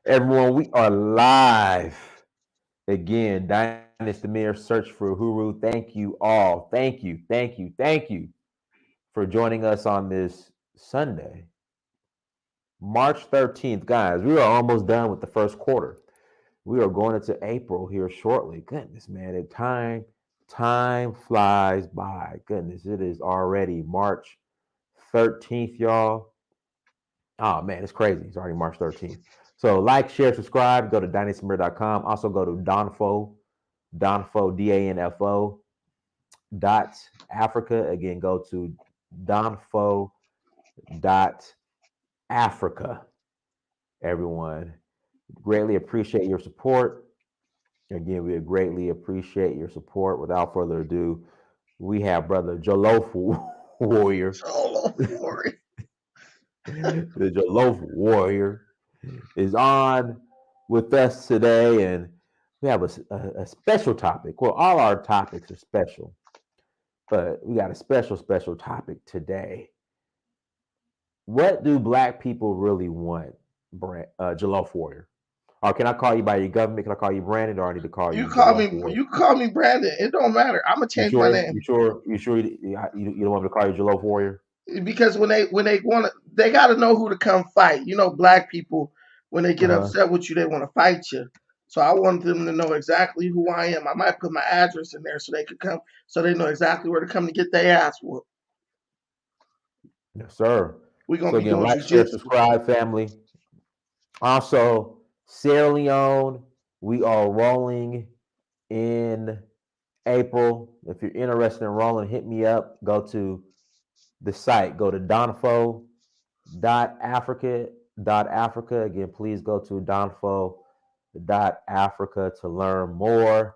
Everyone, we are live again. Dynasty Mirror Search for Huru. Thank you all. Thank you for joining us on this Sunday, March 13th. Guys, we are almost done with the first quarter. We are going into April here shortly. Goodness, man, time flies by. Goodness, it is already March 13th, y'all. Oh man, it's crazy. It's already March 13th. So like, share, subscribe. Go to dynastymir.com. Also go to Donfo, DANFO dot Africa. Again, go to Donfo dot Africa. Everyone, greatly appreciate your support. Again, we greatly appreciate your support. Without further ado, we have brother Jollof Warrior. Warrior. The Jollof Warrior is on with us today, and we have a special topic. Well, all our topics are special, but we got a special topic today. What do Black people really want, Jollof Warrior? Or can I call you by your government? Can I call you Brandon, or I need to call you Jollof Warrior? You call me Brandon. It don't matter. I'm gonna You change my sure? name You sure? You don't want me to call you Jollof Warrior? because when they want to, they got to know who to come fight. You know, black people when they Uh get huh. upset with you, they want to fight you. So I want them to know exactly who I am. I might put my address in there so they could come, so they know exactly where to come to get their ass whooped. Yes, sir. We're gonna So be again, doing like, share, jujitsu. subscribe, family. Also, Sierra Leone, we are rolling in April. If you're interested in rolling, hit me up. Go to the site. Go to donfo.africa. Again, please go to donfo.africa to learn more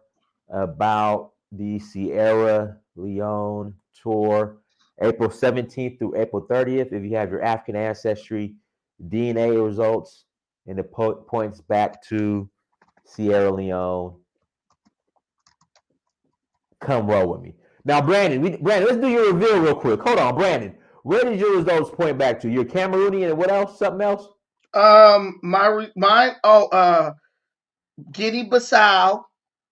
about the Sierra Leone tour. April 17th through April 30th. If you have your African ancestry DNA results and it points back to Sierra Leone, come roll with me. Now, Brandon, let's do your reveal real quick. Hold on, Brandon. Where did your results point back to? You're Cameroonian and what else? Something else? Mine. Oh, Guinea Bissau,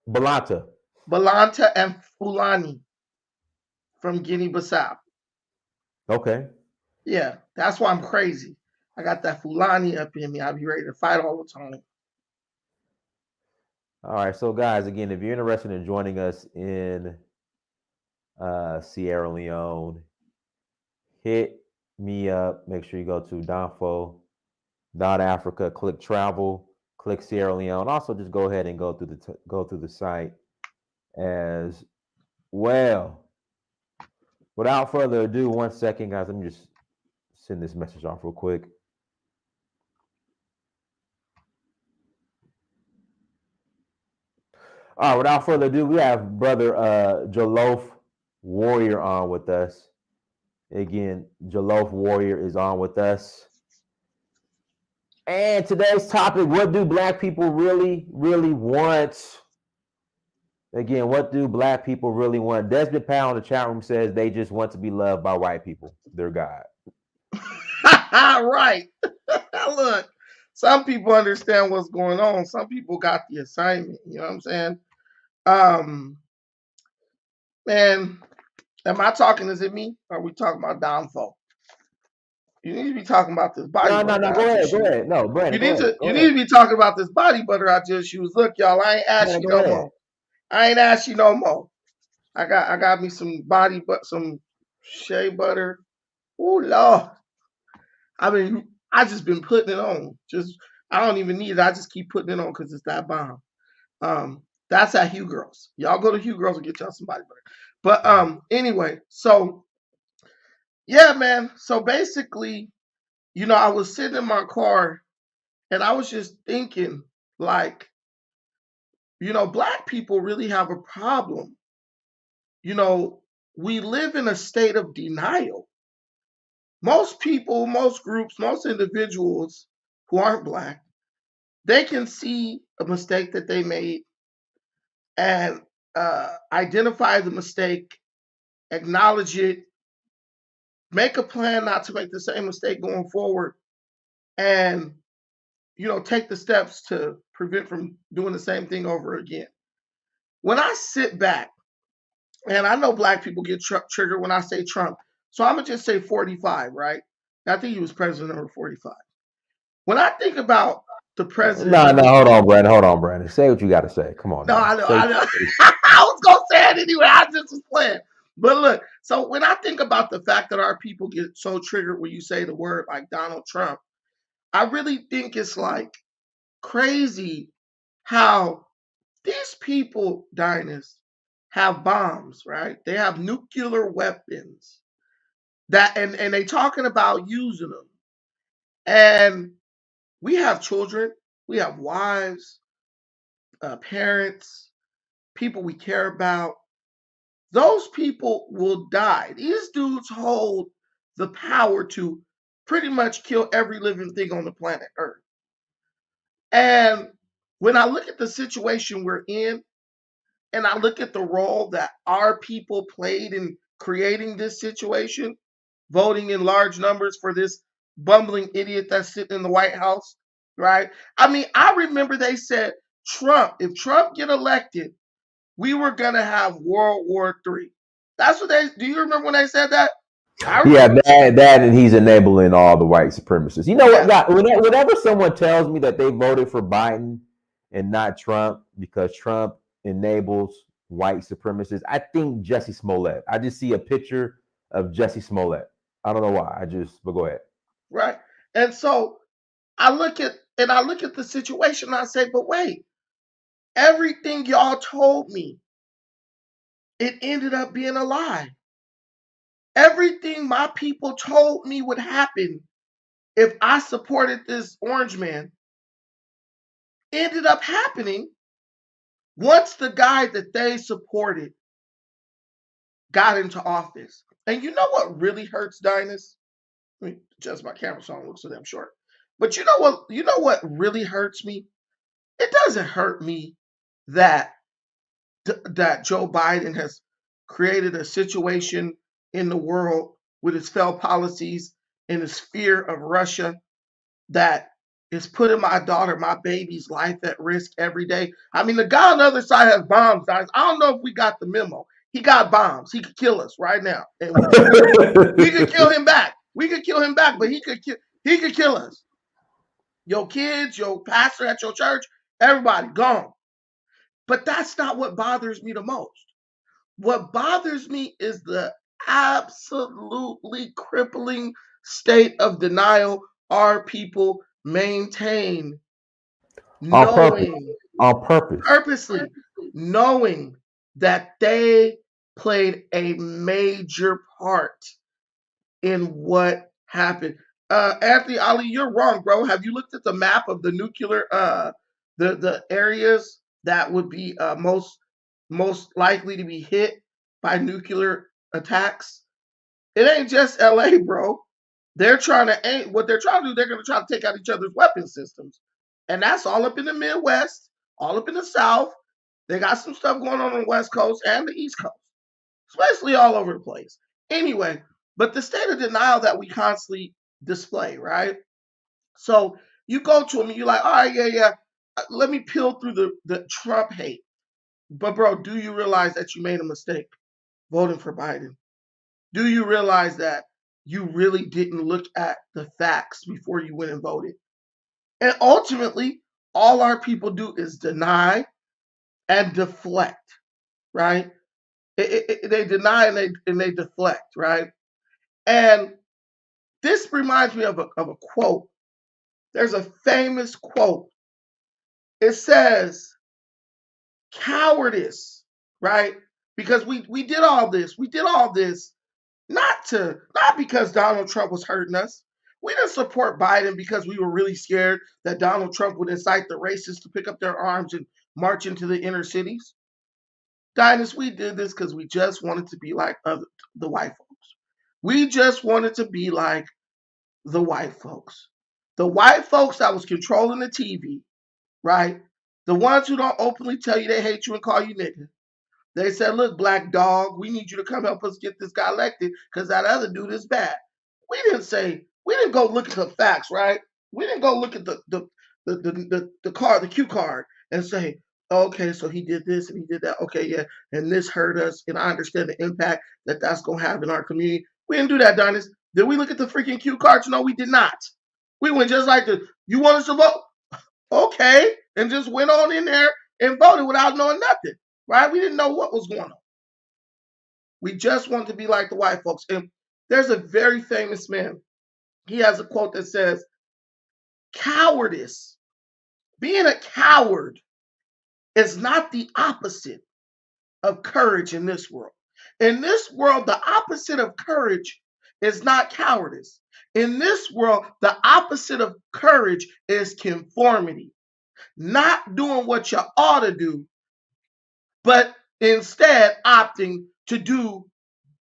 Balanta. Balanta, and Fulani from Guinea Bissau. Okay. Yeah, that's why I'm crazy. I got that Fulani up in me. I'll be ready to fight all the time. All right. So, guys, again, if you're interested in joining us in Sierra Leone, hit me up. Make sure you go to donfo.africa, click travel, click Sierra Leone. Also, just go ahead and go through the site as well. Without further ado, 1 second, guys. Let me just send this message off real quick. All right, without further ado, we have brother Jollof Warrior on with us. Again, Jollof Warrior is on with us. And today's topic, what do Black people really want? Again, what do Black people really want? Desmond Powell in the chat room says they just want to be loved by white people. They're God. Right. Look, some people understand what's going on. Some people got the assignment. You know what I'm saying? Um, man, am I talking? Is it me? Or are we talking about downfall? You need to be talking about this body butter No. I just Go used. ahead. No, Brandon, You go need ahead. to be talking about this body butter I just used. Look, y'all, I ain't No, ashy go no ahead. more. I ain't ashy no more. I got me some body but some shea butter. Oh Lord. I mean, I just been putting it on. Just I don't even need it. I just keep putting it on because it's that bomb. That's at Hugh Girls. Y'all go to Hugh Girls and get y'all some body butter. But anyway, so yeah, man. So basically, I was sitting in my car and I was just thinking, like, black people really have a problem. You know, we live in a state of denial. Most people, most groups, most individuals who aren't black, they can see a mistake that they made and identify the mistake, acknowledge it, make a plan not to make the same mistake going forward, and take the steps to prevent from doing the same thing over again. When I sit back, and I know black people get triggered when I say Trump, so I'm gonna just say 45, right? I think he was president number 45. When I think about the president No, no, number, hold on, Brandon. Hold on, Brandon. Say what you got to say. Come on no, now. I know, Say I what know, you I was gonna say it anyway. I just was playing. But look, so when I think about the fact that our people get so triggered when you say the word like Donald Trump, I really think it's like crazy how these people, Dinus, have bombs, right? They have nuclear weapons and they talking about using them. And we have children, we have wives, parents, people we care about. Those people will die. These dudes hold the power to pretty much kill every living thing on the planet Earth. And when I look at the situation we're in, and I look at the role that our people played in creating this situation, voting in large numbers for this bumbling idiot that's sitting in the White House, right? I mean, I remember they said if Trump get elected, we were gonna have World War III. That's what they. Do you remember when they said that? I Yeah, remember. that, and he's enabling all the white supremacists. You know what, Yeah, God? Whenever someone tells me that they voted for Biden and not Trump because Trump enables white supremacists, I think Jesse Smollett. I just see a picture of Jesse Smollett. I don't know why. But go ahead. right. And so I look at the situation and I say, but wait, everything y'all told me, it ended up being a lie. Everything my people told me would happen if I supported this orange man ended up happening once the guy that they supported got into office. And you know what really hurts, Dinus? I mean, just my camera song looks so damn short. But you know what? You know what really hurts me? It doesn't hurt me that that Joe Biden has created a situation in the world with his failed policies and his fear of Russia that is putting my daughter, my baby's life at risk every day. I mean, the guy on the other side has bombs, guys. I don't know if we got the memo. He got bombs. He could kill us right now, and we could kill him back. We could kill him back, but he could kill us. Your kids, your pastor at your church, everybody gone. But that's not what bothers me the most. What bothers me is the absolutely crippling state of denial our people maintain, On purpose. knowing, On purpose. purposely, knowing that they played a major part in what happened. Anthony Ali, you're wrong, bro. Have you looked at the map of the nuclear the areas that would be most likely to be hit by nuclear attacks? It ain't just LA, bro. They're trying to aim what they're trying to do, they're gonna try to take out each other's weapon systems. And that's all up in the Midwest, all up in the South. They got some stuff going on the West Coast and the East Coast, especially all over the place. Anyway, but the state of denial that we constantly display, right? So you go to them and you're like, all right, yeah, yeah. Let me peel through the Trump hate. But bro, do you realize that you made a mistake voting for Biden? Do you realize that you really didn't look at the facts before you went and voted? And ultimately, all our people do is deny and deflect, right? They deny and they deflect, right? And this reminds me of a quote. There's a famous quote. It says, cowardice, right? Because we did all this. We did all this not because Donald Trump was hurting us. We didn't support Biden because we were really scared that Donald Trump would incite the racists to pick up their arms and march into the inner cities. Dinus, we did this because we just wanted to be like the white folks. We just wanted to be like the white folks. The white folks that was controlling the TV, right? The ones who don't openly tell you they hate you and call you nigga. They said, look, black dog, we need you to come help us get this guy elected because that other dude is bad. We didn't go look at the facts, right? We didn't go look at the card, the cue card, and say, okay, so he did this and he did that. Okay, yeah, and this hurt us, and I understand the impact that that's gonna have in our community. We didn't do that, Donis. Did we look at the freaking cue cards? No, we did not. We went just like the. You want us to vote? Okay, and just went on in there and voted without knowing nothing. Right? We didn't know what was going on. We just wanted to be like the white folks. And there's a very famous man. He has a quote that says, cowardice, being a coward is not the opposite of courage in this world. In this world, the opposite of courage is not cowardice. In this world, the opposite of courage is conformity, not doing what you ought to do, but instead opting to do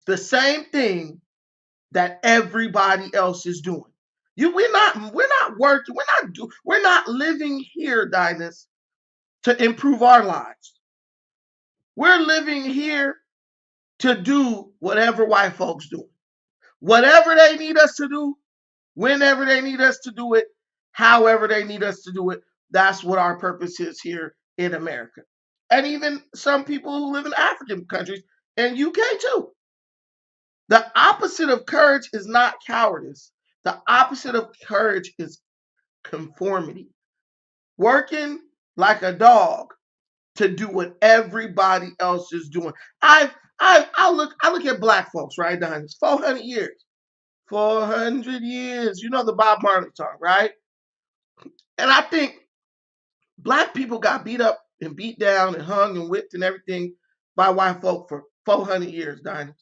the same thing that everybody else is doing. We're not working, we're not living here, Dinus, to improve our lives. We're living here to do whatever white folks do. Whatever they need us to do, whenever they need us to do it, however they need us to do it, that's what our purpose is here in America. And even some people who live in African countries and UK too. The opposite of courage is not cowardice. The opposite of courage is conformity. Working like a dog to do what everybody else is doing. I look at black folks, right, Don? It's 400 years. 400 years. You know the Bob Marley song, right? And I think black people got beat up and beat down and hung and whipped and everything by white folk for 400 years, Don.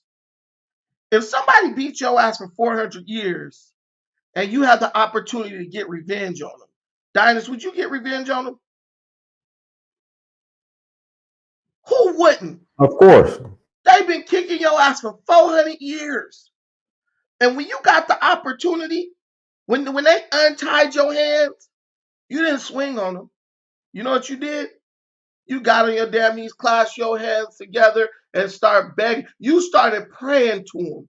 If somebody beat your ass for 400 years and you have the opportunity to get revenge on them, Dinus, would you get revenge on them? Who wouldn't? Of course. They've been kicking your ass for 400 years. And when you got the opportunity, when they untied your hands, you didn't swing on them. You know what you did? You got on your damn knees, clasped your hands together, and start begging. You started praying to them,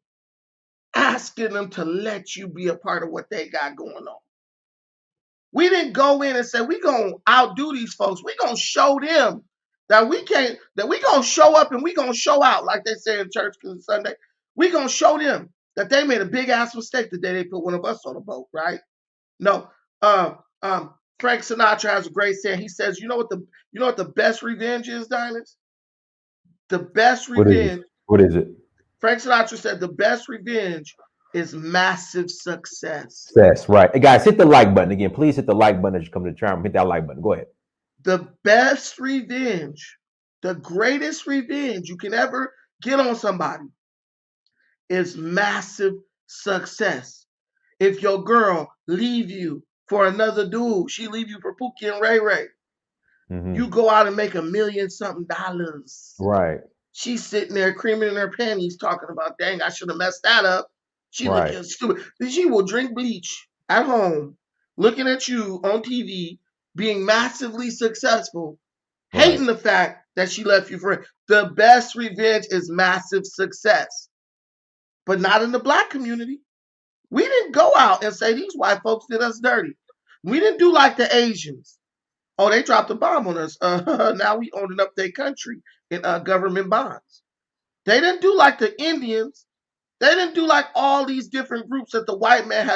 asking them to let you be a part of what they got going on. We didn't go in and say, we're going to outdo these folks. We're going to show them that we can't, that we're going to show up and we're going to show out, like they say in church because it's Sunday. We're going to show them that they made a big ass mistake the day they put one of us on a boat, right? No. Frank Sinatra has a great saying. He says, you know what the best revenge is, Dinus? The best What is it? revenge, What is it? Frank Sinatra said, the best revenge is massive success. Success, right. Hey guys, hit the like button again. Please hit the like button as you come to the channel. Hit that like button. Go ahead. The best revenge, the greatest revenge you can ever get on somebody is massive success. If your girl leave you for another dude, she leave you for Pookie and Ray Ray, you go out and make $1 million something dollars. Right. She's sitting there creaming in her panties talking about, dang, I should have messed that up. She looking stupid. She will drink bleach at home, looking at you on TV, being massively successful, hating the fact that she left you for it. The best revenge is massive success, but not in the black community. We didn't go out and say these white folks did us dirty. We didn't do like the Asians. Oh, they dropped a bomb on us. Now we owning up their country in government bonds. They didn't do like the Indians. They didn't do like all these different groups that the white man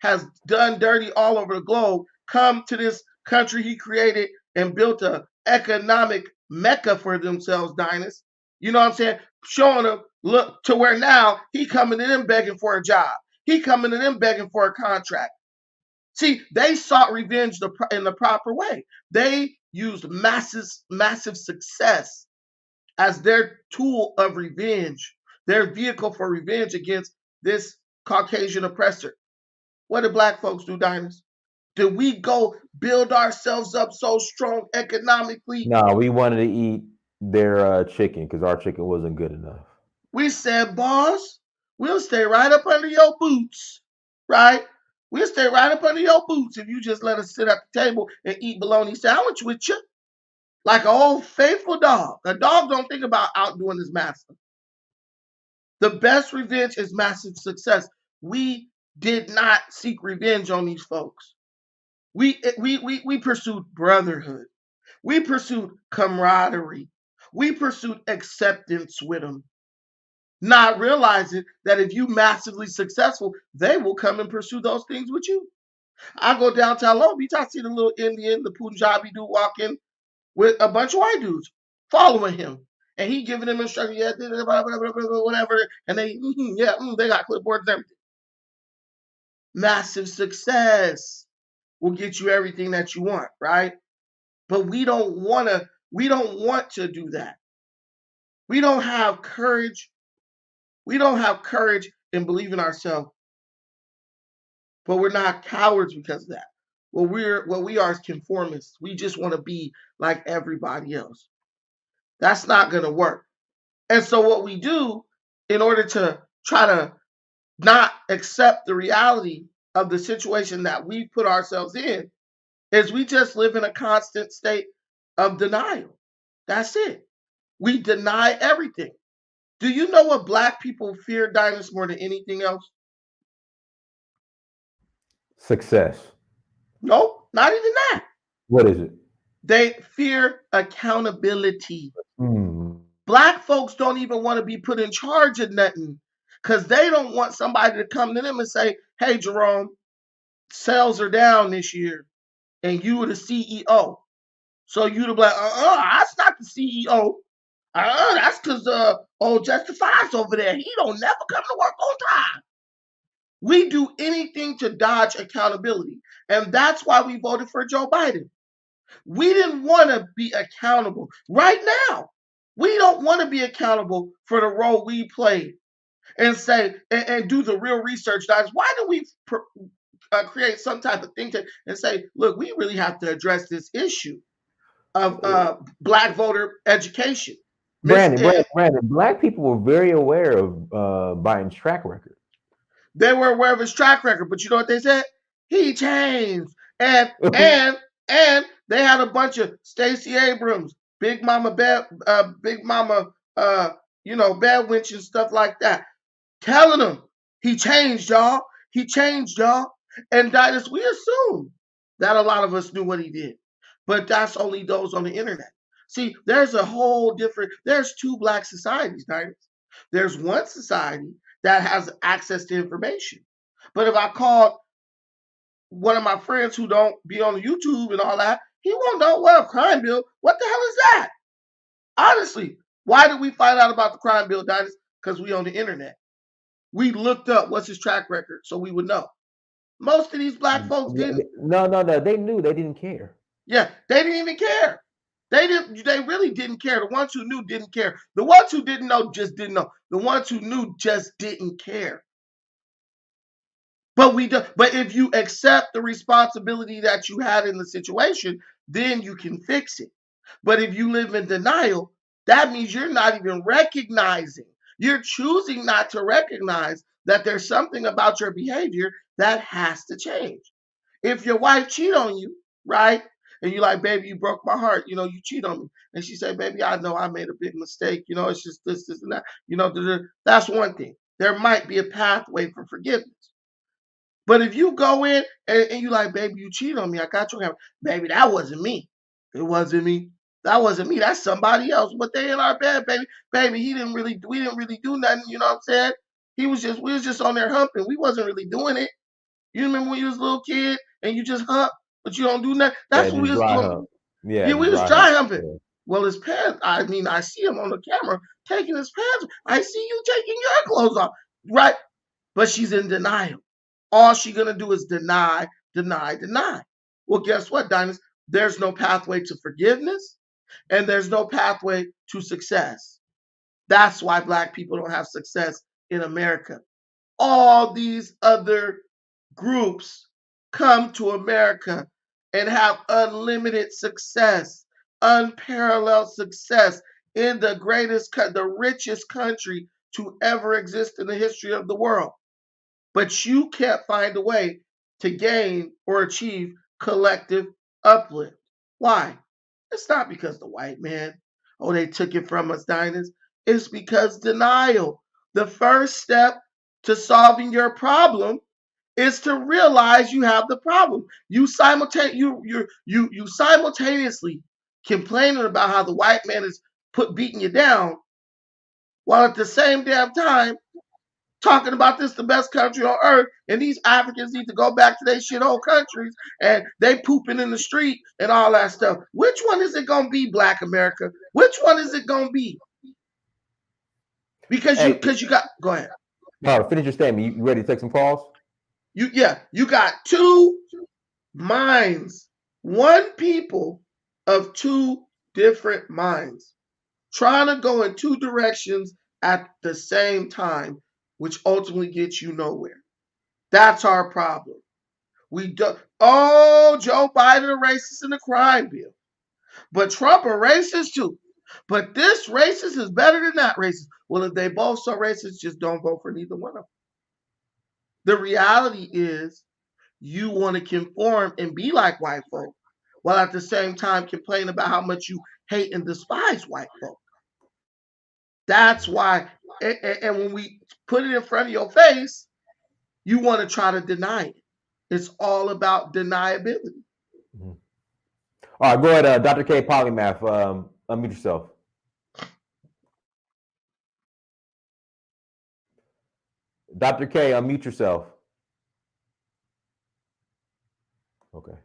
has done dirty all over the globe. Come to this country he created and built a economic mecca for themselves, Dinus. You know what I'm saying? Showing them, look, to where now he coming to them begging for a job. He coming to them begging for a contract. See, they sought revenge in the proper way. They used massive success as their tool of revenge, their vehicle for revenge against this Caucasian oppressor. What did black folks do, Dinus? Did we go build ourselves up so strong economically? No, we wanted to eat their chicken because our chicken wasn't good enough. We said, boss, we'll stay right up under your boots, right? We'll stay right up under your boots if you just let us sit at the table and eat bologna sandwich with you. Like an old faithful dog. A dog don't think about outdoing his master. The best revenge is massive success. We did not seek revenge on these folks. We pursued brotherhood. We pursued camaraderie. We pursued acceptance with them, not realizing that if you massively successful, they will come and pursue those things with you. I go downtown Long Beach, I see the little Indian, the Punjabi dude walking with a bunch of white dudes following him. And he giving them instructions, yeah, whatever. And they, they got clipboards and everything. Massive success will get you everything that you want, right? But we don't want to do that. We don't have courage. We don't have courage and believe in ourselves, but we're not cowards because of that. What we are is conformists. We just want to be like everybody else. That's not gonna work. And so what we do in order to try to not accept the reality of the situation that we put ourselves in is we just live in a constant state of denial. That's it. We deny everything. Do you know what black people fear, Dinus, more than anything else? Success. No, not even that. What is it? They fear accountability. Mm. Black folks don't even want to be put in charge of nothing because they don't want somebody to come to them and say, hey, Jerome, sales are down this year and you were the CEO. So you'd be like, that's not the CEO. That's because old Justified's over there. He don't never come to work on time. We do anything to dodge accountability. And that's why we voted for Joe Biden. We didn't want to be accountable. Right now, we don't want to be accountable for the role we played and say, and do the real research. Guys, why do we create some type of think tank and say, look, we really have to address this issue of black voter education? Brandon, black people were very aware of Biden's track record. They were aware of his track record, but you know what they said? He changed. And they had a bunch of Stacey Abrams, Big Mama Bad Winch and stuff like that, telling them he changed, y'all. He changed, y'all. And Dinus, we assume that a lot of us knew what he did, but that's only those on the internet. See, there's two black societies, Dinus. There's one society that has access to information. But if I called one of my friends who don't be on YouTube and all that, he won't know, well, crime bill. What the hell is that? Honestly, why did we find out about the crime bill, Dinus? Because we on the internet. We looked up what's his track record so we would know. Most of these black folks didn't. No. They knew. They didn't care. Yeah, they didn't even care. They really didn't care. The ones who knew didn't care. The ones who didn't know just didn't know. The ones who knew just didn't care. But if you accept the responsibility that you had in the situation, then you can fix it. But if you live in denial, that means you're not even recognizing. You're choosing not to recognize that there's something about your behavior that has to change. If your wife cheat on you, right? And you're like, baby, you broke my heart. You cheat on me. And she said, baby, I know I made a big mistake. It's just this, and that. That's one thing. There might be a pathway for forgiveness. But if you go in and you like, baby, you cheat on me, I got your camera. Baby, that wasn't me. It wasn't me. That wasn't me. That's somebody else. But they in our bed, baby. Baby, we didn't really do nothing, you know what I'm saying? We was just on there humping. We wasn't really doing it. You remember when you was a little kid and you just hump, but you don't do nothing? That's what we was doing. Hump. Yeah, we was dry humping. Yeah. Well, his pants, I see him on the camera taking his pants. I see you taking your clothes off. Right? But she's in denial. All she's going to do is deny. Well, guess what, Dinus? There's no pathway to forgiveness and there's no pathway to success. That's why black people don't have success in America. All these other groups come to America and have unlimited success, unparalleled success in the richest country to ever exist in the history of the world. But you can't find a way to gain or achieve collective uplift. Why? It's not because the white man, they took it from us, Dinus. It's because denial. The first step to solving your problem is to realize you have the problem. You simultaneously complaining about how the white man is beating you down, while at the same damn time talking about this the best country on earth, and these Africans need to go back to their shithole countries, and they pooping in the street and all that stuff. Which one is it gonna be, Black America? Which one is it gonna be? Because Hey, you got go ahead. finish your statement. You ready to take some calls? You got two minds, one people of two different minds, trying to go in two directions at the same time, which ultimately gets you nowhere. That's our problem. We do. Oh, Joe Biden a racist in the crime bill, but Trump a racist too. But this racist is better than that racist. Well, if they both so racist, just don't vote for neither one of them. The reality is, you want to conform and be like white folk, while at the same time complain about how much you hate and despise white folk. That's why. And when we put it in front of your face, you want to try to deny it. It's all about deniability. Mhm. All right, go ahead, Dr. K Polymath. Unmute yourself. Dr. K, unmute yourself. Okay.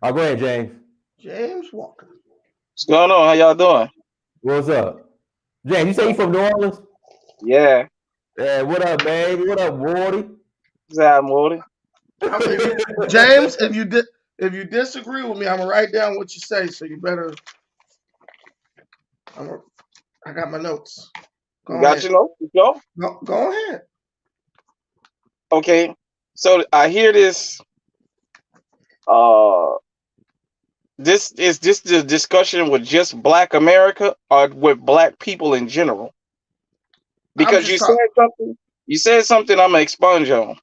All right, go ahead, James. James Walker. What's going on? How y'all doing? What's up? James, you say you from New Orleans? Yeah. Yeah, what up, baby? What up, Wardy? What's up, Morty? James, if you disagree with me, I'm gonna write down what you say. So you better. I got my notes. You got your notes? Go. Go ahead. Okay. So I hear this. This is this the discussion with just Black America or with Black people in general? Because you said something. You said something. I'm gonna expunge on.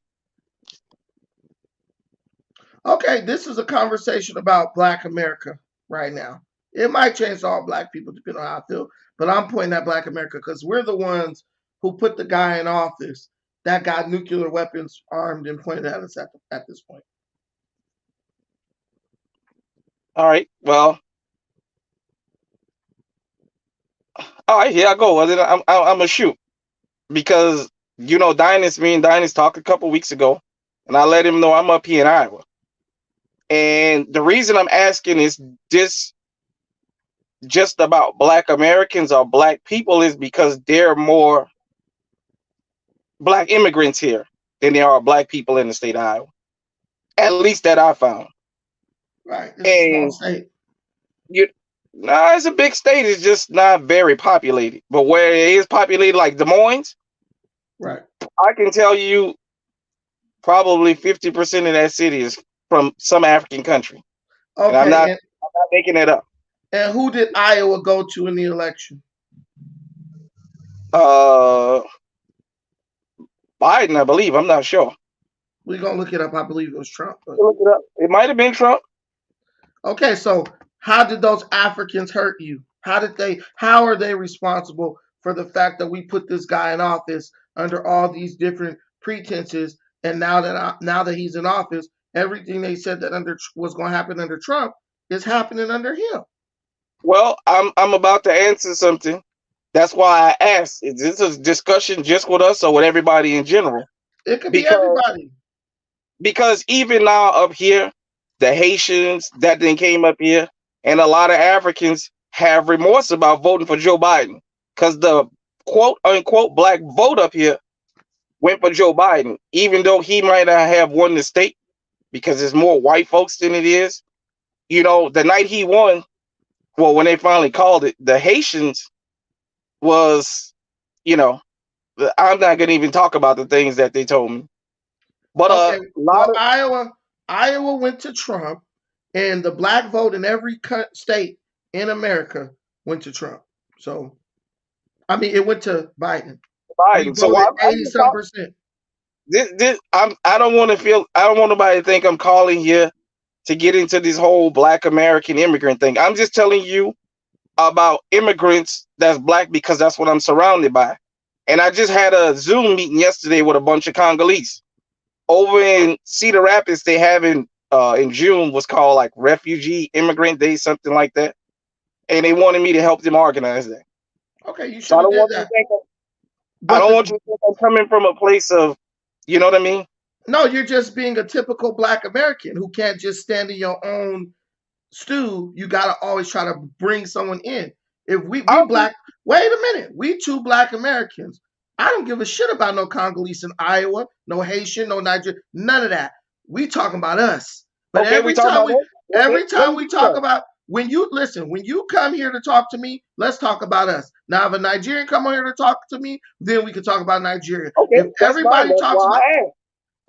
Okay, this is a conversation about Black America right now. It might change to all Black people depending on how I feel, but I'm pointing at Black America because we're the ones who put the guy in office that got nuclear weapons armed and pointed at us at this point. All right. Well. All right. Here I go. Well, then I'm gonna shoot because Dynasty talked a couple weeks ago, and I let him know I'm up here in Iowa. And the reason I'm asking is this just about Black Americans or Black people is because there are more Black immigrants here than there are Black people in the state of Iowa. At least that I found. Right. It's a small state. It's a big state. It's just not very populated. But where it is populated, like Des Moines, right, I can tell you probably 50% of that city is from some African country. Okay, and I'm not making it up. And who did Iowa go to in the election? Biden, I believe. I'm not sure. We're gonna look it up. I believe it was Trump. But... Look it up. It might have been Trump. Okay, so how did those Africans hurt you? How are they responsible for the fact that we put this guy in office under all these different pretenses, and now that he's in office, everything they said that was going to happen under Trump is happening under him? Well, I'm about to answer something. That's why I asked, is this a discussion just with us or with everybody in general? It could be everybody. Because even now up here, the Haitians that then came up here and a lot of Africans have remorse about voting for Joe Biden because the quote unquote Black vote up here went for Joe Biden, even though he might not have won the state because there's more white folks than it is. The night he won, well, when they finally called it, the Haitians was, I'm not going to even talk about the things that they told me. But Iowa went to Trump, and the Black vote in every state in America went to Trump. So, I mean, it went to Biden. So 80-some%. I don't want nobody to think I'm calling here to get into this whole Black American immigrant thing. I'm just telling you about immigrants that's Black because that's what I'm surrounded by. And I just had a Zoom meeting yesterday with a bunch of Congolese. over in Cedar Rapids, they having in June was called like Refugee Immigrant Day, something like that, and they wanted me to help them organize that. Okay, you So should have did that. I But don't want you to think I'm coming from a place of, you know what I mean? no, you're just being a typical Black American who can't just stand in your own stew. You gotta always try to bring someone in. If I we don't, black, wait a minute, we two Black Americans. I don't give a shit about no Congolese in Iowa, no Haitian, no Nigerian, none of that. We talking about us. But okay, we talking about that. Okay, every let time me we do talk that. about when you listen, when you come here to talk to me, let's talk about us. Now, if a Nigerian come on here to talk to me, then we can talk about Nigeria. Okay, If that's fine. everybody talks about,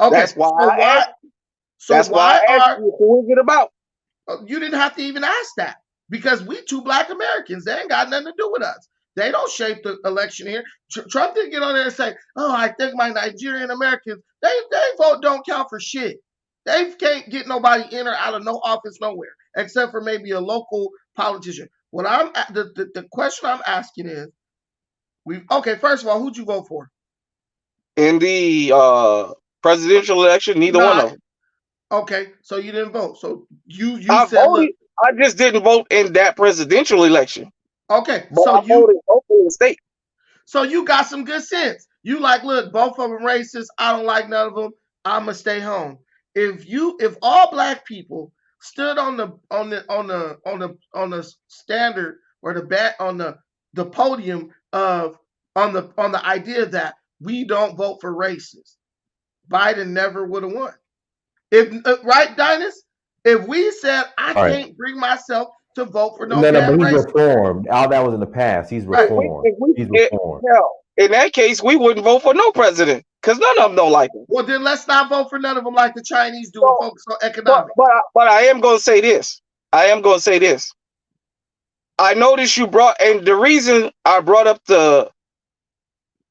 okay, That's why I asked. so That's why why I asked are you who is it about. you didn't have to even ask that because we two Black Americans. They ain't got nothing to do with us. They don't shape the election here. Trump didn't get on there and say, "Oh, I think my Nigerian Americans they vote don't count for shit. They can't get nobody in or out of no office nowhere except for maybe a local politician." What the question I'm asking is, we okay. First of all, who'd you vote for? In the presidential election, neither one Nah. of them. Okay, so you didn't vote. So you I said, look, voted. I just didn't vote in that presidential election, okay, but I voted locally in the state. So you got some good sense. You like, look, both of them racist. I don't like none of them. I'ma stay home. If all Black people stood on the standard or the podium of on the idea that we don't vote for racists, Biden never would have won. If right, Dinus, if we said I All right. can't bring myself to vote for no No, damn but he's racist, reformed. All that was in the past. He's right? reformed. He's reformed. Hell, in that case, we wouldn't vote for no president because none of them don't like him. Well, then let's not vote for none of them like the Chinese do and So, focus on economics. but I am going to say this. I am going to say this. I noticed you brought, and the reason I brought up the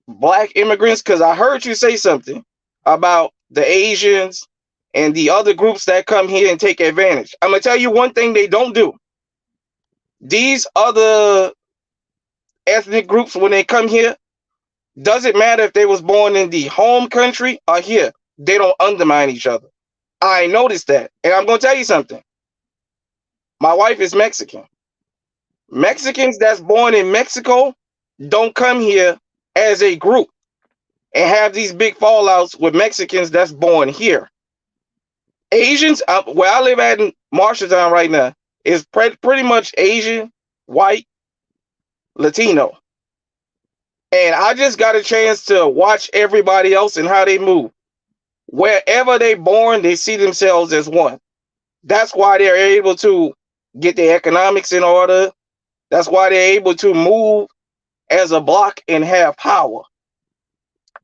Black immigrants because I heard you say something about the Asians and the other groups that come here and take advantage. I'm gonna tell you one thing they don't do. These other ethnic groups, when they come here, doesn't matter if they was born in the home country or here, they don't undermine each other. I noticed that, and I'm gonna tell you something. My wife is Mexican. Mexicans that's born in Mexico don't come here as a group and have these big fallouts with Mexicans that's born here. Asians, where I live at in Marshalltown right now, is pretty much Asian, white, Latino. And I just got a chance to watch everybody else and how they move. Wherever they born, they see themselves as one. That's why they're able to get their economics in order. That's why they're able to move as a block and have power.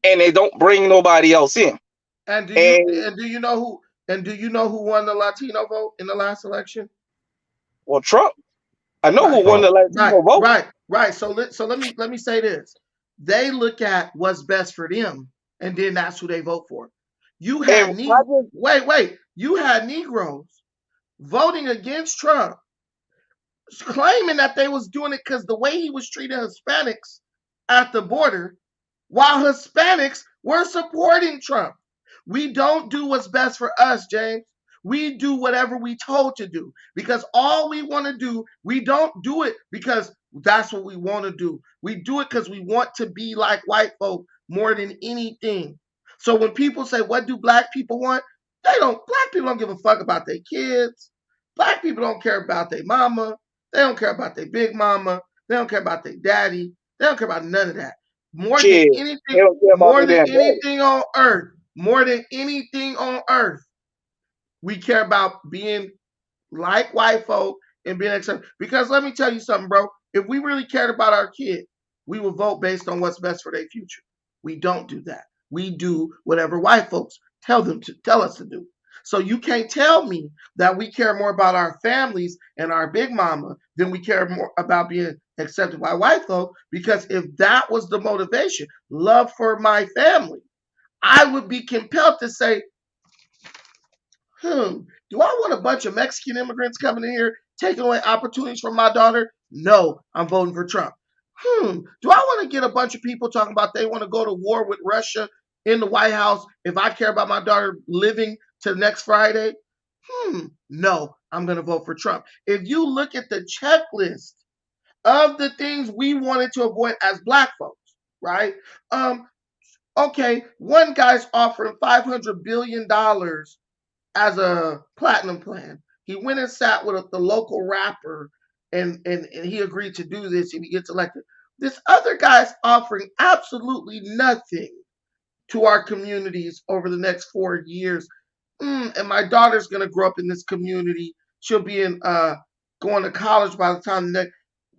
And they don't bring nobody else in. And do you know who won the Latino vote in the last election? Well, Trump, I know Right, who won the right, Latino vote. right. So let me say this. They look at what's best for them, and then that's who they vote for. You had And wait. You had Negroes voting against Trump, claiming that they was doing it because the way he was treating Hispanics at the border, while Hispanics were supporting Trump. We don't do what's best for us, James. We do whatever we told to do because all we want to do, we don't do it because that's what we want to do. We do it because we want to be like white folk more than anything. So when people say, "What do Black people want?" Black people don't give a fuck about their kids. Black people don't care about their mama. They don't care about their big mama. They don't care about their daddy. They don't care about none of that. More than shit, they anything, don't care about more their than damn daddy. anything on earth, more than anything on earth, we care about being like white folk and being accepted. Because let me tell you something, bro. If we really cared about our kid, we would vote based on what's best for their future. We don't do that. We do whatever white folks tell us to do. So you can't tell me that we care more about our families and our big mama than we care more about being accepted by white folk. Because if that was the motivation, love for my family, I would be compelled to say, do I want a bunch of Mexican immigrants coming in here taking away opportunities from my daughter? No, I'm voting for Trump. Do I want to get a bunch of people talking about they want to go to war with Russia in the White House if I care about my daughter living to next Friday? No, I'm going to vote for Trump. If you look at the checklist of the things we wanted to avoid as black folks, right? Okay, one guy's offering $500 billion as a platinum plan. He went and sat with the local rapper and he agreed to do this and he gets elected. This other guy's offering absolutely nothing to our communities over the next 4 years. And my daughter's gonna grow up in this community. She'll be in going to college by the time the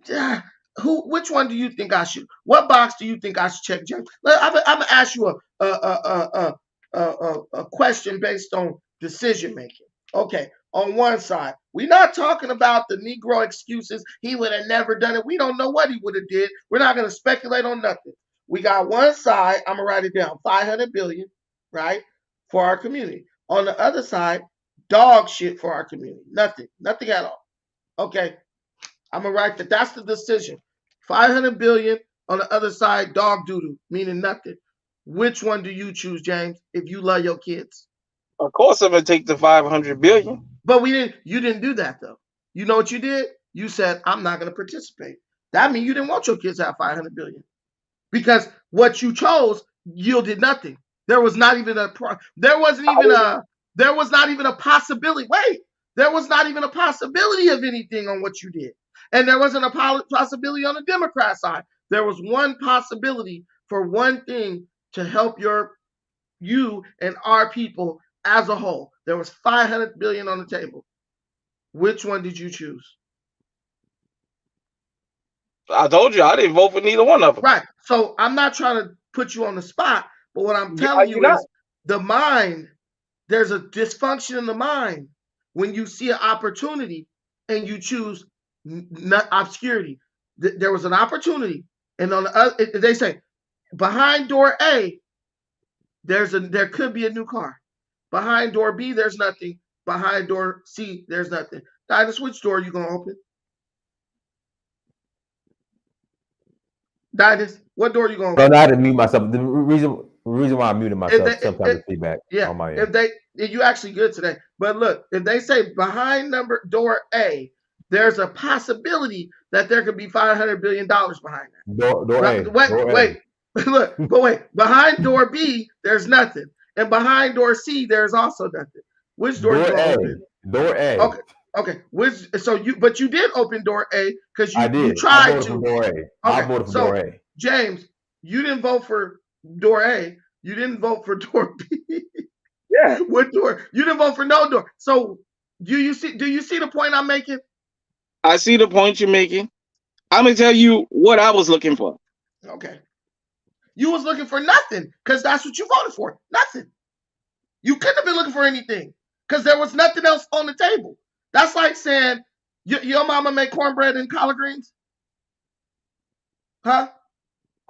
next. Which one do you think I should? What box do you think I should check, James? I'm gonna ask you a question based on decision making. Okay, on one side, we're not talking about the Negro excuses. He would have never done it. We don't know what he would have did. We're not gonna speculate on nothing. We got one side. I'm gonna write it down. 500 billion, right, for our community. On the other side, dog shit for our community. Nothing at all. Okay, I'm gonna write that. That's the decision. 500 billion on the other side, dog doodoo, meaning nothing. Which one do you choose, James? If you love your kids, Of course, I'm gonna take the 500 billion. but we didn't. You didn't do that though. You know what you did? You said I'm not gonna participate. That means you didn't want your kids to have 500 billion because what you chose yielded nothing. There was not even a. There wasn't even a. There was not even a possibility. Wait, there was not even a possibility of anything on what you did. And there wasn't a possibility on the Democrat side. There was one possibility for one thing to help you and our people as a whole. There was 500 billion on the table. Which one did you choose? I told you I didn't vote for neither one of them. Right. So I'm not trying to put you on the spot, but what I'm telling you is the mind, there's a dysfunction in the mind when you see an opportunity and you choose obscurity. There was an opportunity, and on the other, they say behind door A, there could be a new car. Behind door B, there's nothing. Behind door C, there's nothing. Dinus, which door are you gonna open? Dinus, what door are you gonna open? So I had to mute myself. The reason why I muted myself sometimes feedback on my end. You actually good today. But look, if they say behind door A, there's a possibility that there could be $500 billion behind that. Door A. Wait. Look, but wait. Behind door B, there's nothing, and behind door C, there's also nothing. Which door you gonna open? Door A. Okay. But you did open door A because you tried to. Door A. I voted for door A. James, you didn't vote for door A. You didn't vote for door B. Yeah. What door? You didn't vote for no door. So do you see the point I'm making? I see the point you're making. I'm gonna tell you what I was looking for. Okay. You was looking for nothing because that's what you voted for. Nothing. You couldn't have been looking for anything because there was nothing else on the table. That's like saying your mama make cornbread and collard greens. Huh?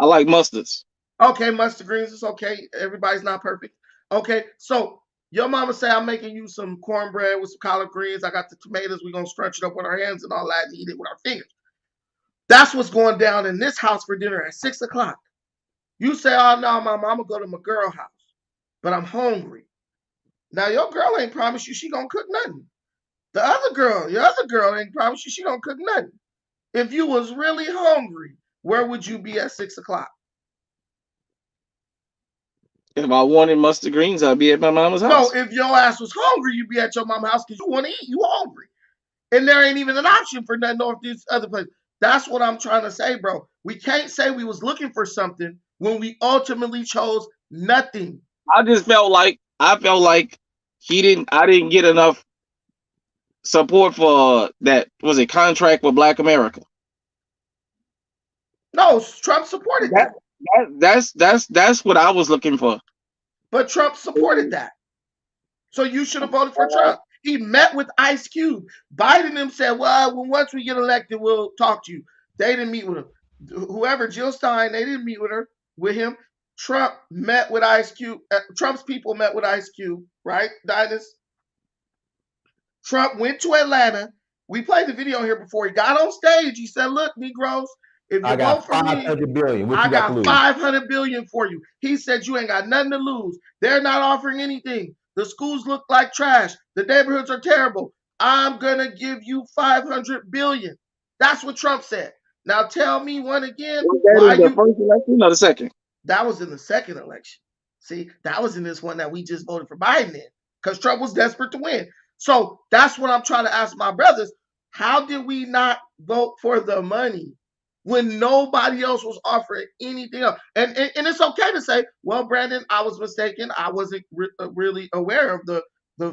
I like mustards. Okay, mustard greens is okay. Everybody's not perfect. Okay, so your mama say I'm making you some cornbread with some collard greens. I got the tomatoes. We're gonna stretch it up with our hands and all that and eat it with our fingers. That's what's going down in this house for dinner at 6 o'clock. You say, oh no, mama, I'm gonna go to my girl house, but I'm hungry. Now your girl ain't promised you she gonna cook nothing. The other girl, your other girl ain't promised you she gonna cook nothing. If you was really hungry, where would you be at 6 o'clock? If I wanted mustard greens, I'd be at my mama's house. No, if your ass was hungry, you'd be at your mama's house because you want to eat. You hungry. And there ain't even an option for nothing over these other places. That's what I'm trying to say, bro. We can't say we was looking for something when we ultimately chose nothing. I felt like I didn't get enough support for that. Was it contract with Black America? No, Trump supported that. That's what I was looking for. But Trump supported that. So you should have voted for Trump. He met with Ice Cube. Biden them said, well, once we get elected, we'll talk to you. They didn't meet with him. Whoever, Jill Stein, they didn't meet with him. Trump met with Ice Cube. Trump's people met with Ice Cube, right, Dinus? Trump went to Atlanta. We played the video here before. He got on stage. He said, look, Negroes, If you I vote got for me, 500 billion. What I you got to got lose? 500 billion for you. He said you ain't got nothing to lose. They're not offering anything. The schools look like trash. The neighborhoods are terrible. I'm gonna give you 500 billion. That's what Trump said. Now tell me one again. Was that Why in the you? first election or the second? That was in the second election. See, that was in this one that we just voted for Biden in, because Trump was desperate to win. So that's what I'm trying to ask my brothers. How did we not vote for the money when nobody else was offering anything else? And it's okay to say, well, Brandon, I was mistaken. I wasn't really aware of the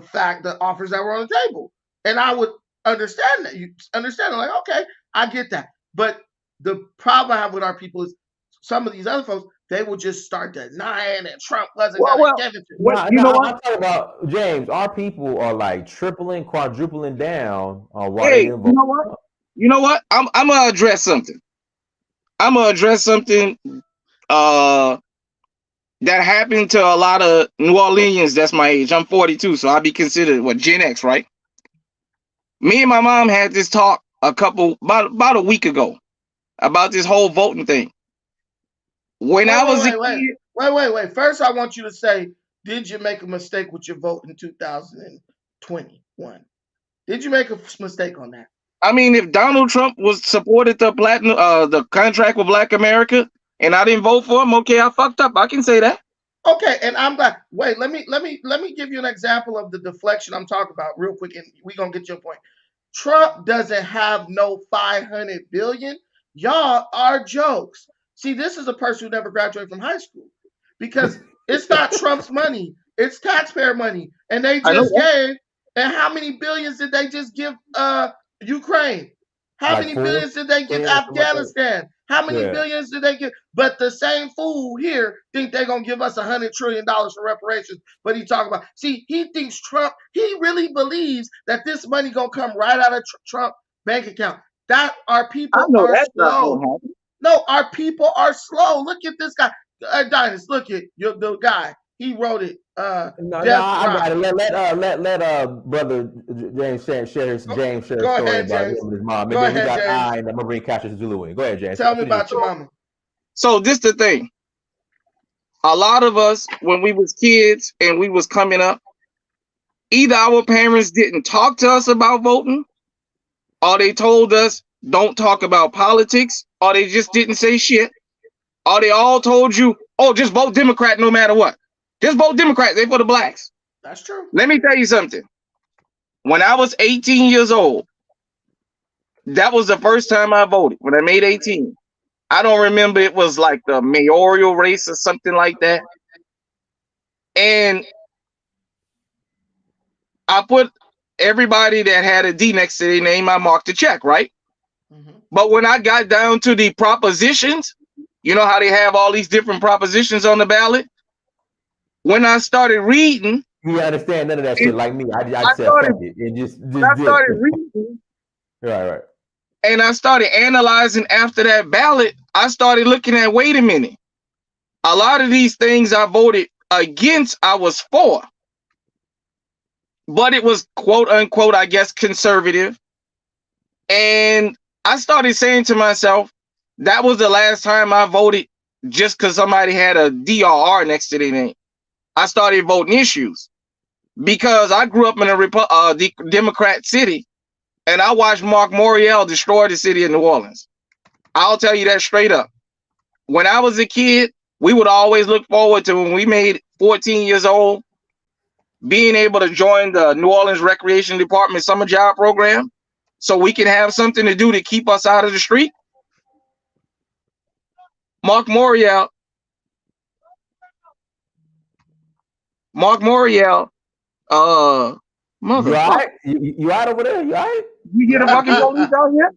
fact the offers that were on the table. And I would understand that. You understand, like, okay, I get that. But the problem I have with our people is some of these other folks, they will just start denying that Trump wasn't Well, going to well, give it to what them. No, you no, know I'm what? talking about James. Our people are like tripling, quadrupling down on why they Hey, didn't you vote know for what? Trump. You know what? I'm gonna address something. I'm gonna address something uh that happened to a lot of New Orleans. That's my age. I'm 42, so I'll be considered what, Gen X, right? Me and my mom had this talk about a week ago about this whole voting thing. When Wait, I wait, was a wait, wait, kid, wait, wait, wait. First, I want you to say, did you make a mistake with your vote in 2021? Did you make a mistake on that? I mean, if Donald Trump was supported the contract with Black America, and I didn't vote for him, okay, I fucked up. I can say that. Okay, and I'm glad. Wait, let me give you an example of the deflection I'm talking about real quick, and we're gonna get your point. Trump doesn't have no 500 billion. Y'all are jokes. See, this is a person who never graduated from high school, because it's not Trump's money, it's taxpayer money. And they I know just that. gave, and how many billions did they just give Ukraine? How Like many four, billions did they give 10, something like that. Afghanistan? How many Yeah. billions did they give? But the same fool here think they're gonna give us $100 trillion for reparations. But he talking about, see, he thinks Trump, he really believes that this money gonna come right out of Trump bank account. That our I people know are that's not slow. gonna happen. No, our people are slow. Look at this guy, Dinus. Look at the guy. He wrote it. No, no, Death I got Rock. it. Let brother James Go, share his go story ahead, about him James. and his mom, and Go then we ahead, got James. and I'm gonna bring Cassius Zulu in. Go ahead, James. Tell me Finish. about your mama. So this the thing. A lot of us, when we was kids and we was coming up, either our parents didn't talk to us about voting, or they told us don't talk about politics, or they just didn't say shit, or they all told you, oh, just vote Democrat no matter what. Just vote Democrat. They for the blacks. That's true. Let me tell you something. When I was 18 years old, that was the first time I voted. When I made 18, I don't remember, it was like the mayoral race or something like that. And I put everybody that had a D next to their name, I marked a check, right? Mm-hmm. But when I got down to the propositions, you know how they have all these different propositions on the ballot? When I started reading, You understand none of that and shit like me. I I said started, fuck it and just when I did. started reading Right, right. and I started analyzing after that ballot, I started looking at, wait a minute, a lot of these things I voted against, I was for, but it was quote unquote, I guess, conservative. And I started saying to myself, that was the last time I voted just because somebody had a DRR next to their name. I started voting issues because I grew up in a Democrat city, and I watched Mark Morial destroy the city of New Orleans. I'll tell you that straight up. When I was a kid, we would always look forward to, when we made 14 years old, being able to join the New Orleans Recreation Department summer job program so we can have something to do to keep us out of the street. Mark Morial, Mark Morial, You all motherfucker. right? You all right over there? You all right? You You hear all the right? fucking police out here?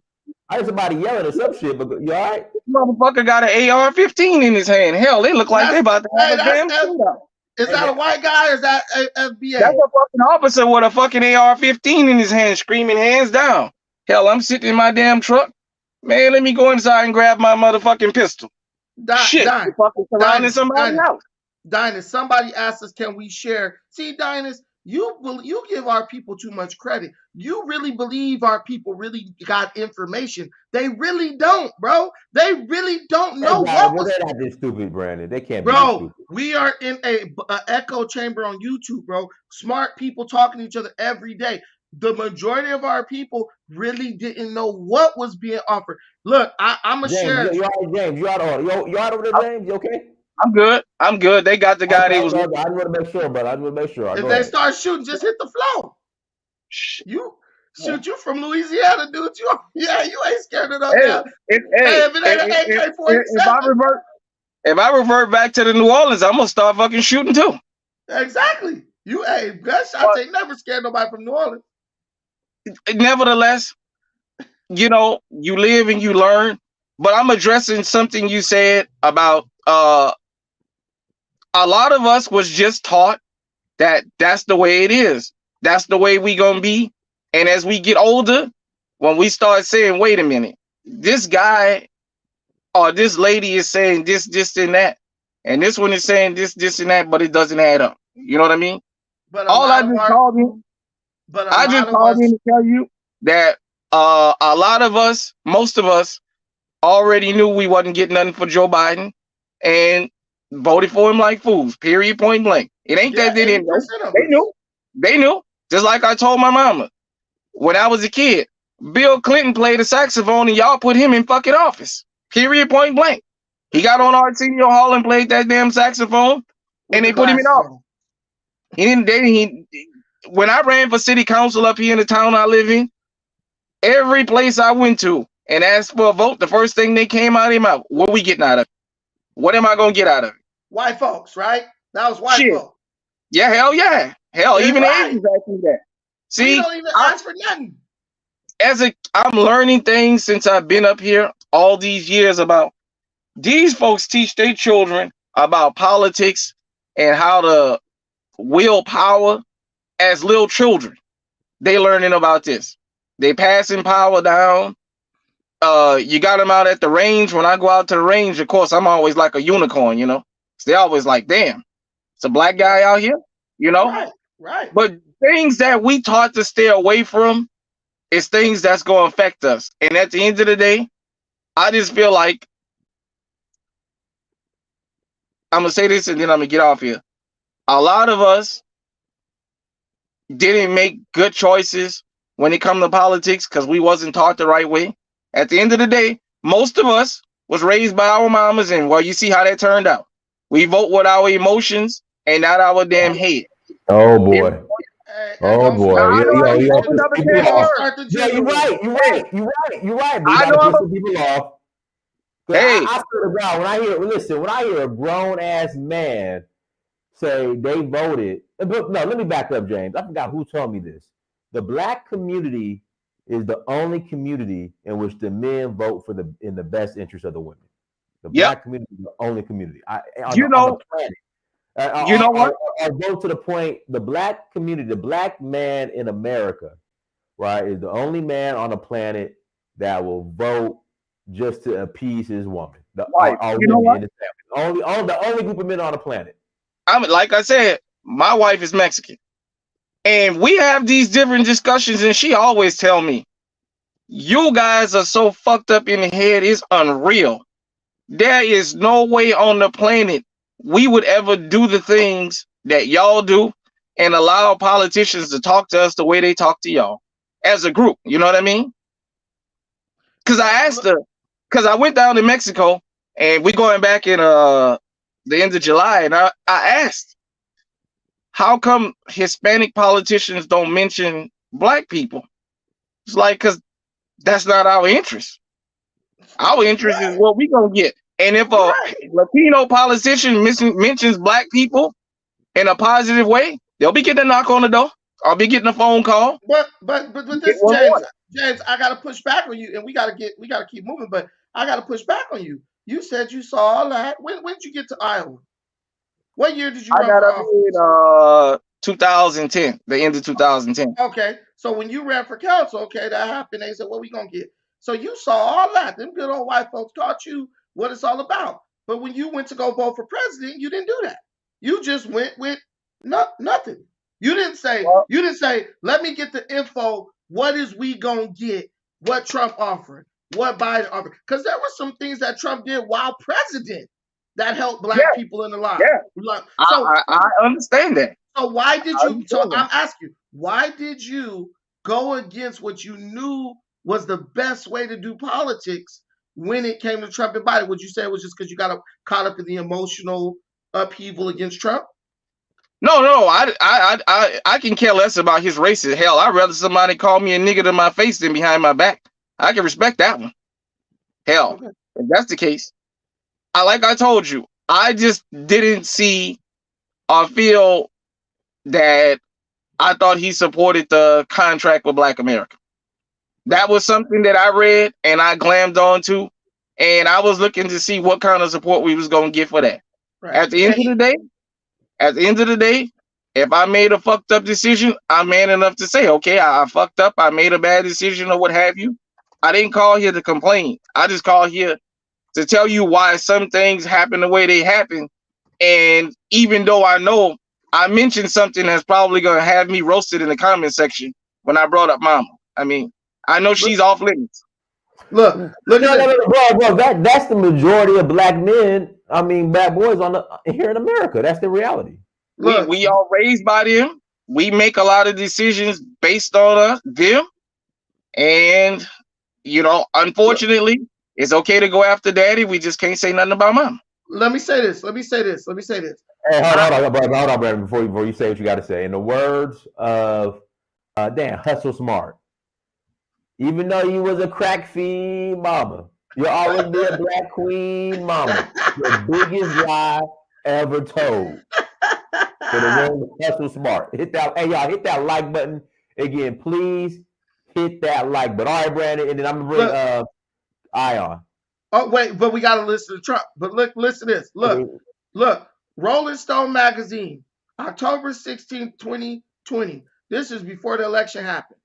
I heard somebody yelling or some shit, but you all right? Motherfucker got an AR-15 in his hand. Hell, they look like they That's about to have hey, a damn shootout. is Hey, that a white guy or is that a That's FBA? a fucking officer with a fucking AR-15 in his hand, screaming hands down. Hell, I'm sitting in my damn truck. Man, let me go inside and grab my motherfucking pistol. Shit, you fucking surrounding Dinus, somebody's Dinus, house. Dinus. Somebody asked us, can we share? See, Dinus, You give our people too much credit. You really believe our people really got information. They really don't, bro. They really don't know what was. They're not this stupid, Brandon. They can't be this Bro, stupid. we are in a echo chamber on YouTube, bro. Smart people talking to each other every day. The majority of our people really didn't know what was being offered. Look, I'm a James, share. you all right, James? You out of order? You out over there, James? You okay? I'm good. I'm good. They got the guy they was. I just want to make sure, brother. I just want to make sure. If Go they ahead. start shooting, just hit the floor. You shoot, you from Louisiana, dude. You ain't scared of no damn. Hey, if it ain't an AK-47. If I revert back to the New Orleans, I'm gonna start fucking shooting too. Exactly. Gunshots ain't never scared nobody from New Orleans. Nevertheless, you live and you learn. But I'm addressing something you said about a lot of us was just taught that that's the way it is. That's the way we gonna be. And as we get older, when we start saying, wait a minute, this guy or this lady is saying this, and that, and this one is saying this, and that, but it doesn't add up. You know what I mean? But I just called in to tell you that a lot of us, most of us, already knew we wasn't getting nothing for Joe Biden and voted for him like fools. Period. Point blank. It ain't that they didn't know. They knew. They knew. Just like I told my mama when I was a kid. Bill Clinton played the saxophone and y'all put him in fucking office. Period. Point blank. He got on Arsenio Hall and played that damn saxophone, and they put him in office. When I ran for city council up here in the town I live in, every place I went to and asked for a vote, the first thing they came out of their mouth, what we getting out of it? What am I gonna get out of it? White folks, right? That was white folks. Yeah, hell yeah. Hell, even the Asians asked me that. See, we don't even ask for nothing. I'm learning things since I've been up here all these years about these folks teach their children about politics and how to wield power as little children. They learning about this. They passing power down. You got them out at the range. When I go out to the range, of course, I'm always like a unicorn, So they always like, damn, it's a black guy out here, Right. But things that we taught to stay away from is things that's going to affect us. And at the end of the day, I just feel like I'm going to say this and then I'm going to get off here. A lot of us didn't make good choices when it comes to politics because we wasn't taught the right way. At the end of the day, most of us was raised by our mamas, and you see how that turned out. We vote with our emotions and not our damn head. Oh boy. Oh boy. You're right. But you gotta piss some people off. I swear to God, when I hear a grown ass man say they voted. No, let me back up, James. I forgot who told me this. The black community is the only community in which the men vote in the best interest of the women. The black community is the only community on the planet. I'll go to the point. The black community, the black man in America, right, is the only man on the planet that will vote just to appease his woman. The only group of men on the planet. Like I said, my wife is Mexican. And we have these different discussions, and she always tell me, you guys are so fucked up in the head, it's unreal. There is no way on the planet we would ever do the things that y'all do and allow politicians to talk to us the way they talk to y'all as a group. You know what I mean? Because I asked her, because I went down to Mexico and we're going back in the end of July, and I asked, how come Hispanic politicians don't mention black people? It's like, because that's not our interest. Our interest is what we gonna get. And if a Latino politician mentions black people in a positive way, they'll be getting a knock on the door. I'll be getting a phone call. But this, James, I gotta push back on you, and we gotta keep moving. But I gotta push back on you. You said you saw all that. When did you get to Iowa? What year did you run for office? 2010, the end of 2010. Okay, so when you ran for council, okay, that happened. They said, "What we gonna get?" So you saw all that. Them good old white folks taught you what it's all about. But when you went to go vote for president, you didn't do that. You just went with nothing. You didn't say, Well, let me get the info. What is we gonna get? What Trump offering? What Biden offering? Because there were some things that Trump did while president that helped yeah, black people in the lives. yeah. So I understand that. so why did I you? So understand that. I'm asking you, why did you go against what you knew was the best way to do politics when it came to Trump and Biden? Would you say it was just because you got caught up in the emotional upheaval against Trump? No. I can care less about his racist. Hell, I'd rather somebody call me a nigga to my face than behind my back. I can respect that one. Hell, Okay. if that's the case, like I told you, I just didn't see or feel that I thought he supported the contract with Black America. That was something that I read and I glammed onto, and I was looking to see what kind of support we was gonna get for that. Right. At the end of the day, if I made a fucked up decision, I'm man enough to say, okay, I fucked up, I made a bad decision or what have you. I didn't call here to complain. I just called here to tell you why some things happen the way they happen. And even though I know I mentioned something that's probably gonna have me roasted in the comment section when I brought up Mama. I mean, I know she's off limits. Look No, at no, this. no, bro. That's the majority of black men. I mean, bad boys here in America. That's the reality. We all raised by them. We make a lot of decisions based on them, and unfortunately, it's okay to go after daddy. We just can't say nothing about mom. Let me say this. Hey, hold on, brother. Before you say what you got to say, in the words of Hustle Smart, even though you was a crack fiend mama, you'll always be a black queen mama. The biggest lie ever told. For the word Hustle Smart. Hit that. Hey, y'all, hit that like button again, please. Hit that like button. All right, Brandon, and then I'm gonna bring Ion. Oh wait, but we gotta listen to Trump. But listen to this. Look. Rolling Stone magazine, October 16th, 2020. This is before the election happened.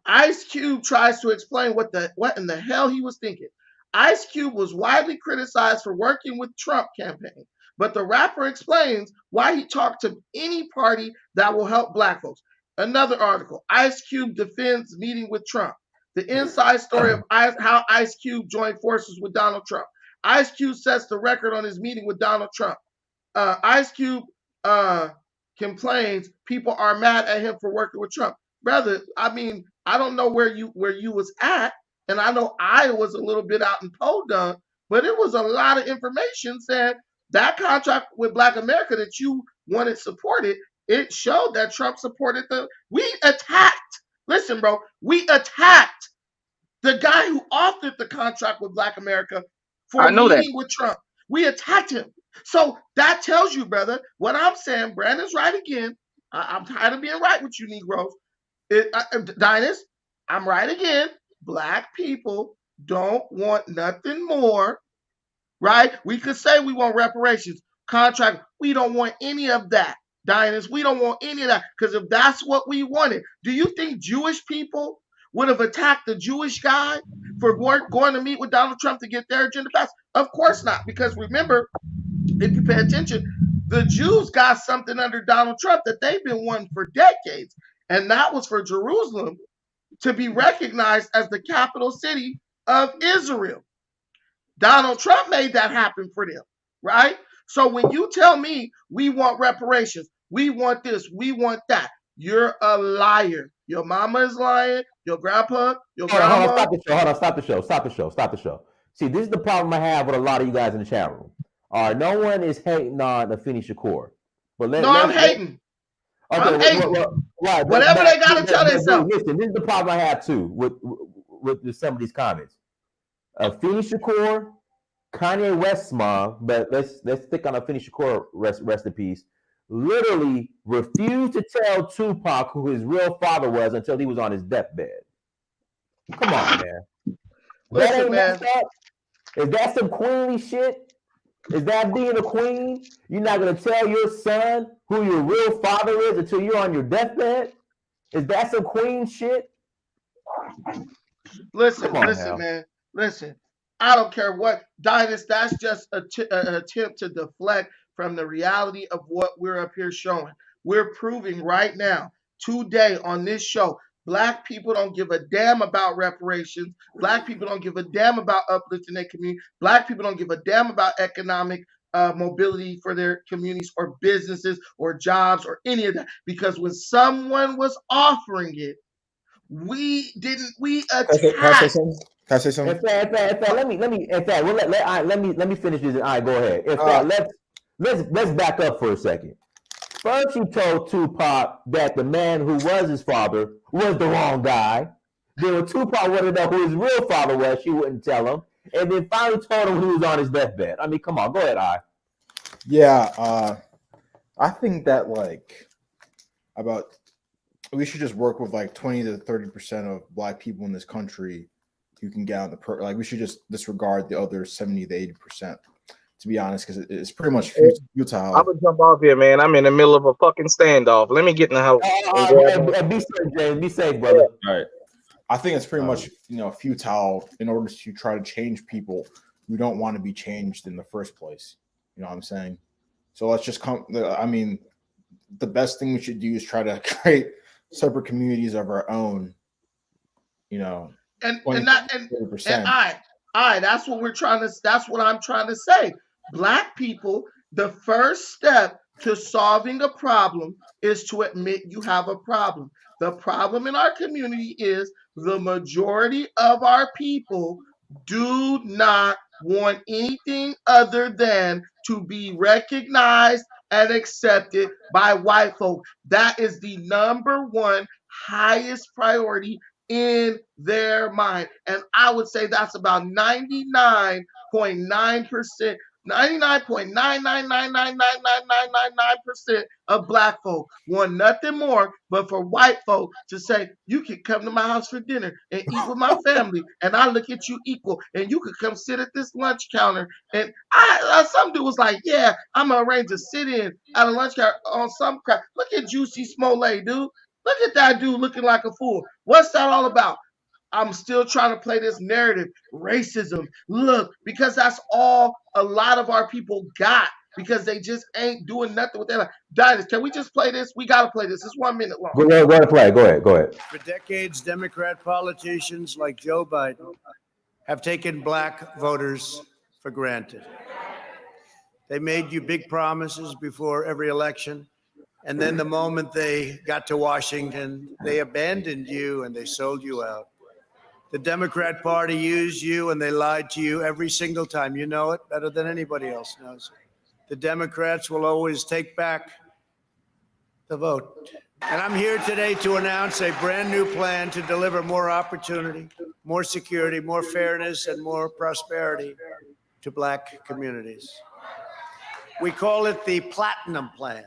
Ice Cube tries to explain what in the hell he was thinking. Ice Cube was widely criticized for working with Trump campaign, but the rapper explains why he talked to any party that will help black folks. Another article, Ice Cube defends meeting with Trump. The inside story of how Ice Cube joined forces with Donald Trump. Ice Cube sets the record on his meeting with Donald Trump. Ice Cube complains people are mad at him for working with Trump. Brother, I mean, I don't know where you was at, and I know I was a little bit out in Podunk, but it was a lot of information saying that contract with Black America that you wanted supported. It showed that Trump supported we attacked. Listen, bro, we attacked the guy who authored the contract with Black America for meeting with Trump. We attacked him. So that tells you, brother, what I'm saying. Brandon's right again. I'm tired of being right with you, Negroes. Dinus, I'm right again. Black people don't want nothing more, right? We could say we want reparations, contract. We don't want any of that, Dinus. We don't want any of that because if that's what we wanted, do you think Jewish people would have attacked the Jewish guy for going to meet with Donald Trump to get their agenda passed? Of course not, because remember, if you pay attention, the Jews got something under Donald Trump that they've been wanting for decades, and that was for Jerusalem to be recognized as the capital city of Israel. Donald Trump made that happen for them, right? So when you tell me we want reparations, we want this, we want that, you're a liar. Your mama is lying, your grandpa, your grandma. Hold on, stop the show. See, this is the problem I have with a lot of you guys in the chat room. All right, no one is hating on Afeni Shakur. But I'm hating. Okay, I'm hating. Right, whatever they got to tell themselves. Listen, this is the problem I have too with some of these comments. Afeni Shakur, Kanye West's mom, but let's stick on Afeni Shakur, rest in peace, literally refused to tell Tupac who his real father was until he was on his deathbed. Come on, man. Listen, that ain't messed up. Is that some queenly shit? Is that being a queen? You're not going to tell your son who your real father is until you're on your deathbed? Is that some queen shit? Listen, man. Listen, I don't care what. Dinus, that's just an attempt to deflect from the reality of what we're up here showing. we're proving right now, today on this show, Black people don't give a damn about reparations. Black people don't give a damn about uplifting their community. Black people don't give a damn about economic mobility for their communities or businesses or jobs or any of that. Because when someone was offering it, we attacked. Can I say something? In fact, let me finish this. All right, go ahead. In fact, let's back up for a second. First, he told Tupac that the man who was his father was the wrong guy. Then when Tupac wanted to know who his real father was, she wouldn't tell him. And then finally told him who was on his deathbed. I mean, come on, go ahead, I. Yeah, I think that we should just work with 20 to 30% of Black people in this country who can get on the we should just disregard the other 70 to 80%. To be honest, because it's pretty much futile. I'm gonna jump off here, man. I'm in the middle of a fucking standoff. Let me get in the house. Be safe, James. Be safe, brother. All right. I think it's pretty much futile in order to try to change people who don't want to be changed in the first place. You know what I'm saying? So let's just the best thing we should do is try to create separate communities of our own. And that's what I'm trying to say. Black people, the first step to solving a problem is to admit you have a problem. The problem in our community is the majority of our people do not want anything other than to be recognized and accepted by white folk. That is the number one highest priority in their mind. And I would say that's about 99.9%, 99.999999999% of Black folk want nothing more but for white folk to say, you can come to my house for dinner and eat with my family, and I look at you equal, and you could come sit at this lunch counter. And some dude was like, yeah, I'm gonna arrange a sit-in at a lunch counter on some crap. Look at Juicy Smollett, dude. Look at that dude looking like a fool. What's that all about? I'm still trying to play this narrative. Racism. Look, because that's all a lot of our people got, because they just ain't doing nothing with their life. Dinus, can we just play this? We got to play this. It's 1 minute long. Go ahead, play. Go ahead. For decades, Democrat politicians like Joe Biden have taken Black voters for granted. They made you big promises before every election. And then the moment they got to Washington, they abandoned you and they sold you out. The Democrat Party used you and they lied to you every single time. You know it better than anybody else knows. The Democrats will always take back the vote. And I'm here today to announce a brand new plan to deliver more opportunity, more security, more fairness, and more prosperity to Black communities. We call it the Platinum Plan.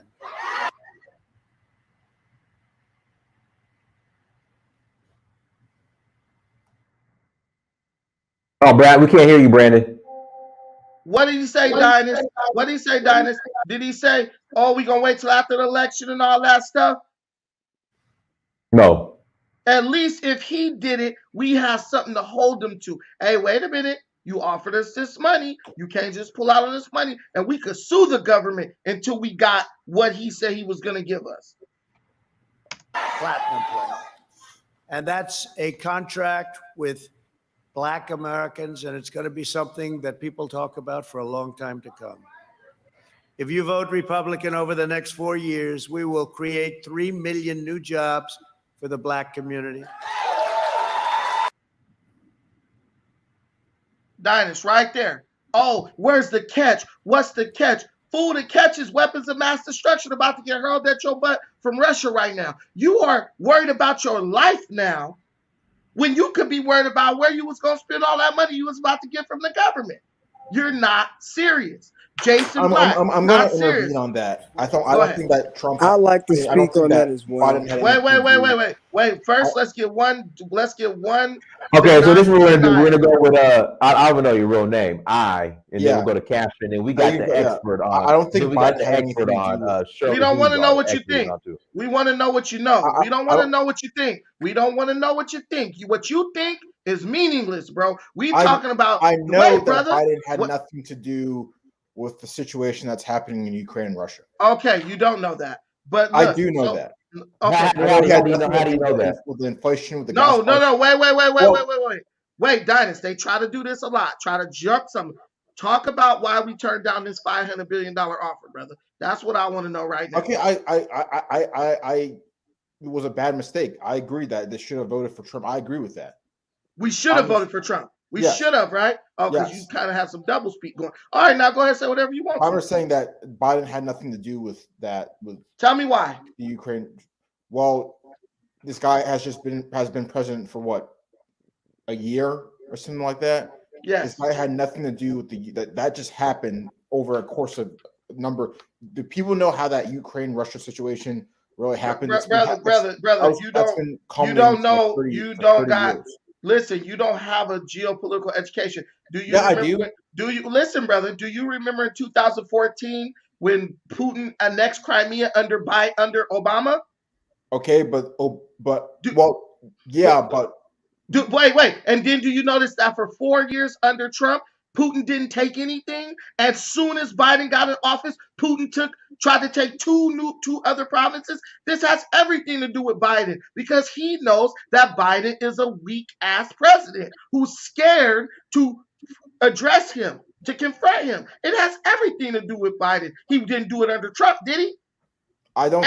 Oh, Brad, we can't hear you, Brandon. What did he say, Dinus? What did he say, Dinus? Did he say, oh, we going to wait till after the election and all that stuff? No. At least if he did it, we have something to hold him to. Hey, wait a minute. You offered us this money. You can't just pull out on this money. And we could sue the government until we got what he said he was going to give us. Platinum Plan. And that's a contract with Black Americans, and it's going to be something that people talk about for a long time to come. If you vote Republican over the next 4 years, we will create 3 million new jobs for the Black community. Dinus, right there. Oh, where's the catch? What's the catch? Fool, the catch is weapons of mass destruction about to get hurled at your butt from Russia right now. You are worried about your life now, when you could be worried about where you was going to spend all that money you was about to get from the government. You're not serious. Jason Black, I'm going to intervene on that. I don't think that Trump. I'd like to speak on that as well. Wait. First, let's get one. Okay, so this is what we're going to do. We're going to go with I don't know your real name, and then we'll go to Captain, and we got the expert on. I don't think we got the expert on. We don't want to know what you think. We want to know what you know. We don't want to know what you think. We don't want to know what you think. What you think is meaningless, bro. We talking about. I know that Biden had nothing to do with the situation that's happening in Ukraine and Russia. Okay, you don't know that. But I look, do know so, that. okay. How do you know that? With the inflation, with the No, gas price. no. Well, Wait, Dynasty. They try to do this a lot. Try to jump some. Talk about why we turned down this $500 billion offer, brother. That's what I want to know right now. Okay, it was a bad mistake. I agree that they should have voted for Trump. I agree with that. We should have voted for Trump. We Yes. should have, right? Oh, because Yes. you kind of have some double speak going. All right, now go ahead and say whatever you want. I'm just saying that Biden had nothing to do with that. Tell me why. The Ukraine. Well, this guy has been president for what, a year or something like that. Yes. This guy had nothing to do with that just happened over a course of number. Do people know how that Ukraine-Russia situation really happened? Brother, you don't know. You don't got. Years. Listen, you don't have a geopolitical education. Do you? Yeah, I do. Do you listen, brother? Do you remember in 2014 when Putin annexed Crimea under Obama? Okay, but wait. And then do you notice that for 4 years under Trump, Putin didn't take anything? As soon as Biden got in office, Putin tried to take two other provinces. This has everything to do with Biden because he knows that Biden is a weak ass president who's scared to address him, to confront him. It has everything to do with Biden. He didn't do it under Trump, did he? I don't.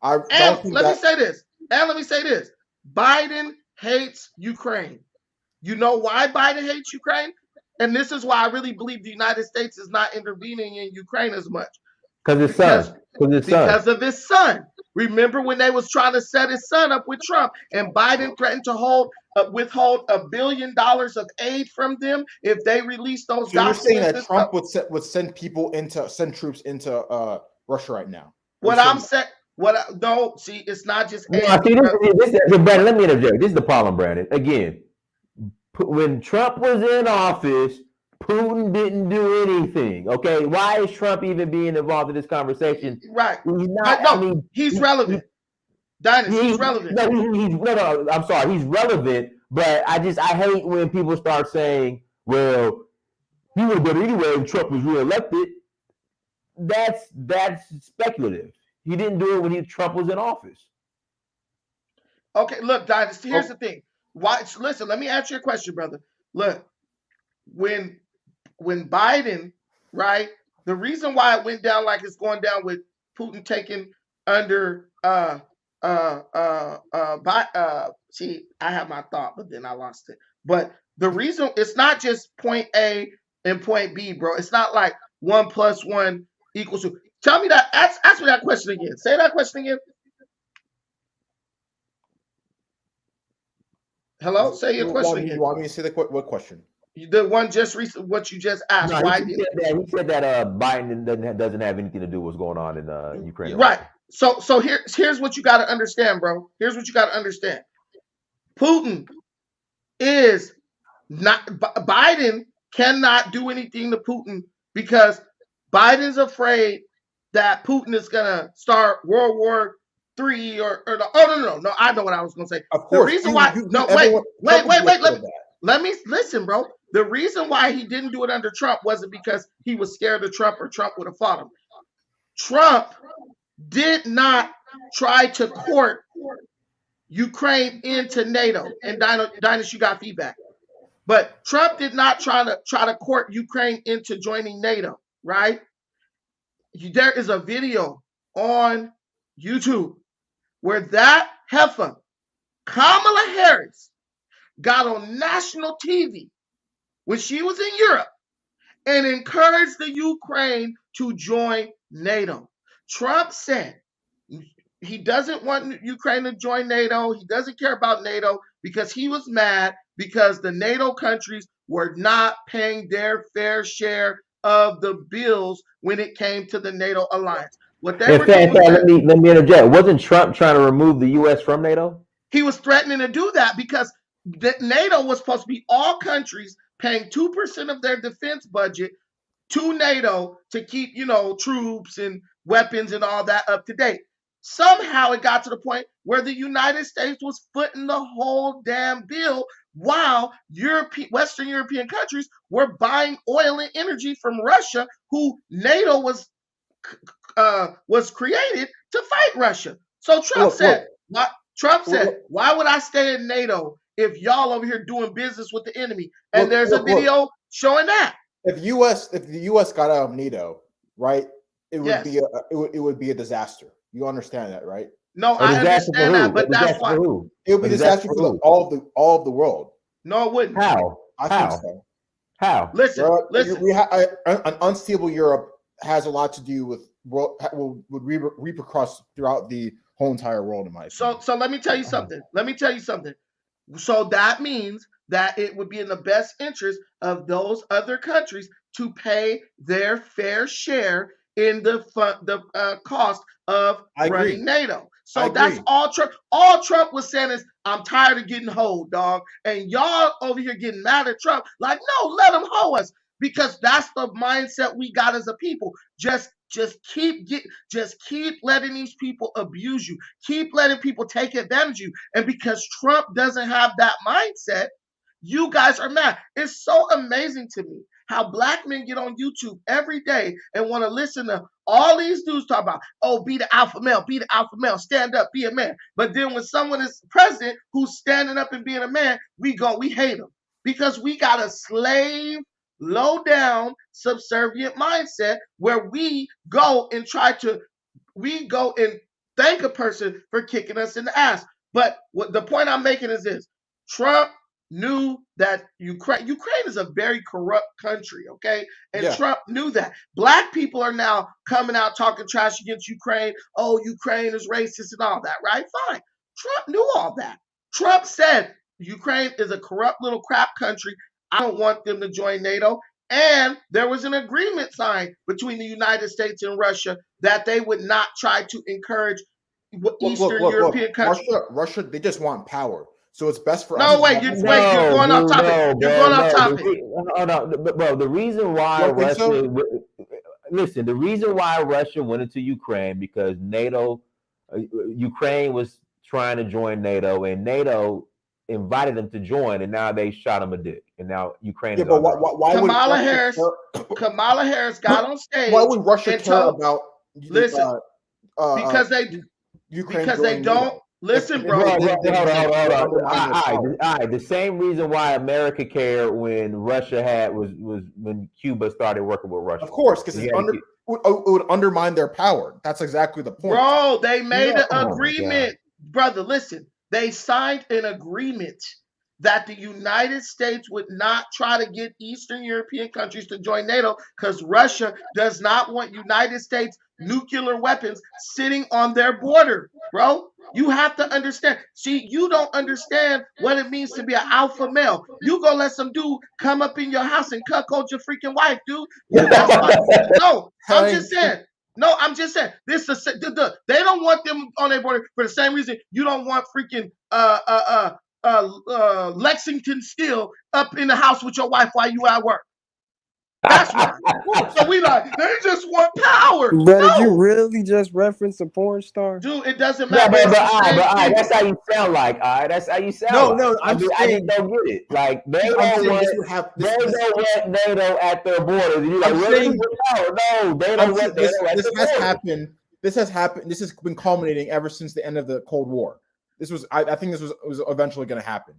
Let me say this. Biden hates Ukraine. You know why Biden hates Ukraine? And this is why I really believe the United States is not intervening in Ukraine as much. Because of his son. Remember when they was trying to set his son up with Trump and Biden threatened to withhold $1 billion of aid from them if they release those documents? You're saying that Trump would send troops into Russia right now? See, it's not just aid. Brandon, let me interject. This is the problem, Brandon. Again, when Trump was in office, Putin didn't do anything. Okay, why is Trump even being involved in this conversation? Right. He's not. He's relevant. He's relevant. No. I'm sorry. He's relevant, but I hate when people start saying, "Well, he would have done it anyway if Trump was reelected." That's speculative. He didn't do it when Trump was in office. Okay, look, Dynasty. Here's the thing. Listen, let me answer your question, brother. Look, when Biden, right? The reason why it went down like it's going down with Putin taking under see, I have my thought, but then I lost it. But the reason it's not just point A and point B, bro. It's not like 1 + 1 = 2. Tell me that. Ask me that question again. Say that question again. Hello? Say your question again. You want me to say what question? The one just recent, what you just asked. No, he said that Biden doesn't have anything to do with what's going on in Ukraine. Right. So here's what you got to understand, bro. Here's what you got to understand. Putin is not. Biden cannot do anything to Putin because Biden's afraid that Putin is gonna start World War III no. I know what I was gonna say. Of course. The reason why. Wait. Let me listen, bro. The reason why he didn't do it under Trump wasn't because he was scared of Trump or Trump would have fought him. Trump did not try to court Ukraine into NATO. And Dynas, you got feedback. But Trump did not try to court Ukraine into joining NATO, right? There is a video on YouTube where that heifer, Kamala Harris, got on national TV when she was in Europe and encouraged the Ukraine to join NATO. Trump said he doesn't want Ukraine to join NATO. He doesn't care about NATO because he was mad because the NATO countries were not paying their fair share of the bills when it came to the NATO alliance. Let me interject. Wasn't Trump trying to remove the U.S. from NATO? He was threatening to do that because NATO was supposed to be all countries paying 2% of their defense budget to NATO to keep, troops and weapons and all that up to date. Somehow it got to the point where the United States was footing the whole damn bill while Western European countries were buying oil and energy from Russia, who NATO was was created to fight Russia. So Trump said, why would I stay in NATO if y'all over here doing business with the enemy? And there's a video showing that. If the U.S. got out of NATO, right, it would be a disaster. You understand that, right? No, I understand that, but that's why it would be a disaster for all of the world. No, it wouldn't. I think so. How? Listen. An unstable Europe has a lot to do with would repercuss throughout the whole entire world, in my opinion. So let me tell you something. So that means that it would be in the best interest of those other countries to pay their fair share in the cost of running NATO. So that's all Trump. All Trump was saying is, I'm tired of getting hoed, dog. And y'all over here getting mad at Trump. Like, no, let him hoe us. Because that's the mindset we got as a people. Just keep letting these people abuse you. Keep letting people take advantage of you. And because Trump doesn't have that mindset, you guys are mad. It's so amazing to me how black men get on YouTube every day and want to listen to all these dudes talk about, oh, be the alpha male, stand up, be a man. But then when someone is president who's standing up and being a man, we hate him because we got a slave, low down, subservient mindset where we go and thank a person for kicking us in the ass. But what the point I'm making is this: Trump knew that Ukraine is a very corrupt country, okay? And Trump knew that. Black people are now coming out talking trash against Ukraine. Oh, Ukraine is racist and all that, right? Fine. Trump knew all that. Trump said Ukraine is a corrupt little crap country. I don't want them to join NATO. And there was an agreement signed between the United States and Russia that they would not try to encourage Eastern European countries. Russia, they just want power. So it's best for us. You're going off topic. You're going off topic. Bro, the reason why the reason why Russia went into Ukraine because Ukraine was trying to join NATO, and NATO invited them to join, and now they shot him a dick, and now Ukraine. But why Kamala Harris got on stage. Why would Russia care about? Listen, because they don't. Listen, bro. Hold on. The same reason why America cared when Russia was when Cuba started working with Russia. Of course, because it would undermine their power. That's exactly the point. Bro, they made an agreement. Brother, listen. They signed an agreement that the United States would not try to get Eastern European countries to join NATO because Russia does not want United States nuclear weapons sitting on their border, bro. You have to understand. See, you don't understand what it means to be an alpha male. You go let some dude come up in your house and cuckold your freaking wife, dude. That's no, I'm just saying. No, I'm just saying. This is they don't want them on their border for the same reason you don't want freaking Lexington Steel up in the house with your wife while you at work. That's right. So we they just want power. But did you really just reference a porn star? Dude, it doesn't matter. But that's how you sound like. That's how you sound. No, I just don't get it. Like they don't want NATO at their borders. And you're like, no, they don't want NATO at their borders. This has happened. This has been culminating ever since the end of the Cold War. I think this was eventually going to happen.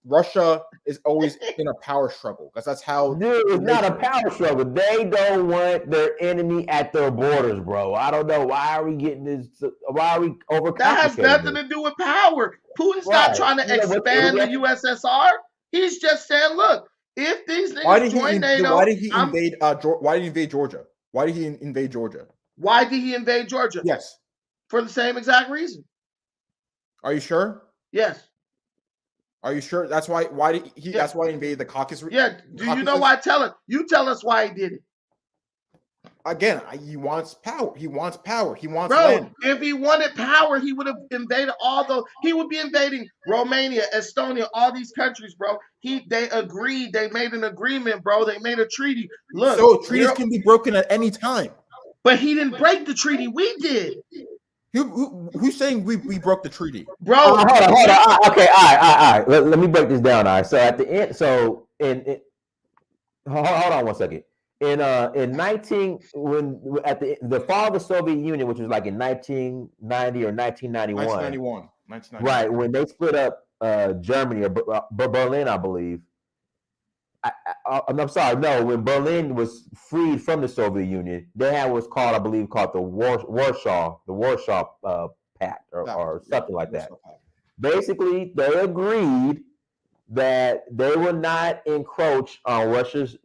Russia is always in a power struggle because that's how. Dude, it's not a power struggle. They don't want their enemy at their borders, bro. I don't know why are we getting this. Why are we overcomplicating? That has nothing to do with power. Putin's not trying to expand the USSR. He's just saying, look, if these niggas join NATO, why did he invade? Why did he invade Georgia? Why did he invade Georgia? Why did he invade Georgia? Yes, for the same exact reason. Are you sure? Yes. Are you sure? That's why. Why did he? Yeah. That's why he invaded the Caucasus. Yeah. Do you know why? You tell us why he did it. Again, he wants power. He wants power. He wants land. If he wanted power, he would have invaded all those. He would be invading Romania, Estonia, all these countries, bro. They agreed. They made an agreement, bro. They made a treaty. Look, so treaties can be broken at any time. But he didn't break the treaty. We did. Who's saying we broke the treaty, bro? Hold on. Okay, all right. Let me break this down. All right. So at the end, hold on 1 second. in 19 when at the fall of the Soviet Union, which was like in 1990 or 1991, 1991. right when they split up Germany or Berlin, I believe. I'm sorry, no. When Berlin was freed from the Soviet Union, they had what's called, I believe, called the Warsaw Pact or something like that. Basically, they agreed that they would not encroach on Russia's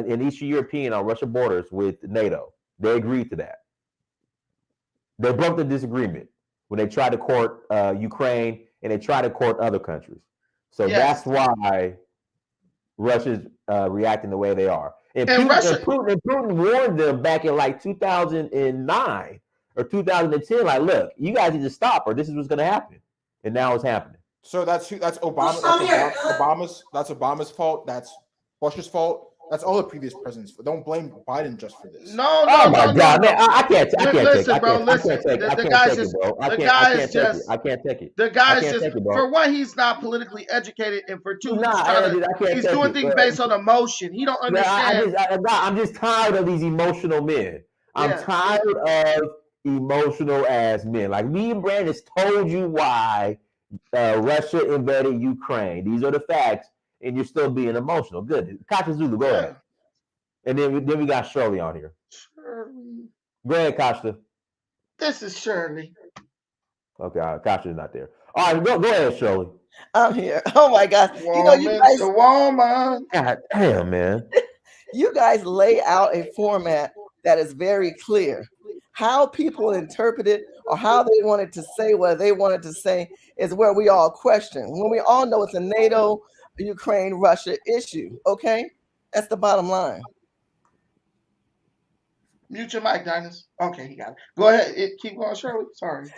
in Eastern European on Russian borders with NATO. They agreed to that. They broke the disagreement when they tried to court Ukraine and they tried to court other countries. So Yes. that's why Russia's reacting the way they are. And Russia- Putin warned them back in like 2009 or 2010, like, look, you guys need to stop or this is what's going to happen. And now it's happening. So that's Obama. That's Obama's fault. That's Bush's fault. That's all the previous presidents. Don't blame Biden just for this. No, Oh my God, man! I can't take it, bro. I can't take it. The guy's just, for one, he's not politically educated, and for two, he's doing things based on emotion. He don't understand. I'm just tired of these emotional men. I'm tired of emotional ass men. Like me and Brandon told you why Russia invaded Ukraine. These are the facts. And you're still being emotional. Good. Kasha Zulu, go ahead. And then we got Shirley on here. Shirley. Go ahead, Kasha. This is Shirley. Okay, Kasha's not there. All right, go ahead, Shirley. I'm here. Oh my God. Woman, you guys, the woman. God damn, man. You guys lay out a format that is very clear. How people interpret it or how they wanted to say what they wanted to say is where we all question. When we all know it's a NATO, Ukraine, Russia issue. Okay, that's the bottom line. Mute your mic, Dinus. Okay, he got it. Go ahead. Keep going, Shirley. Sorry.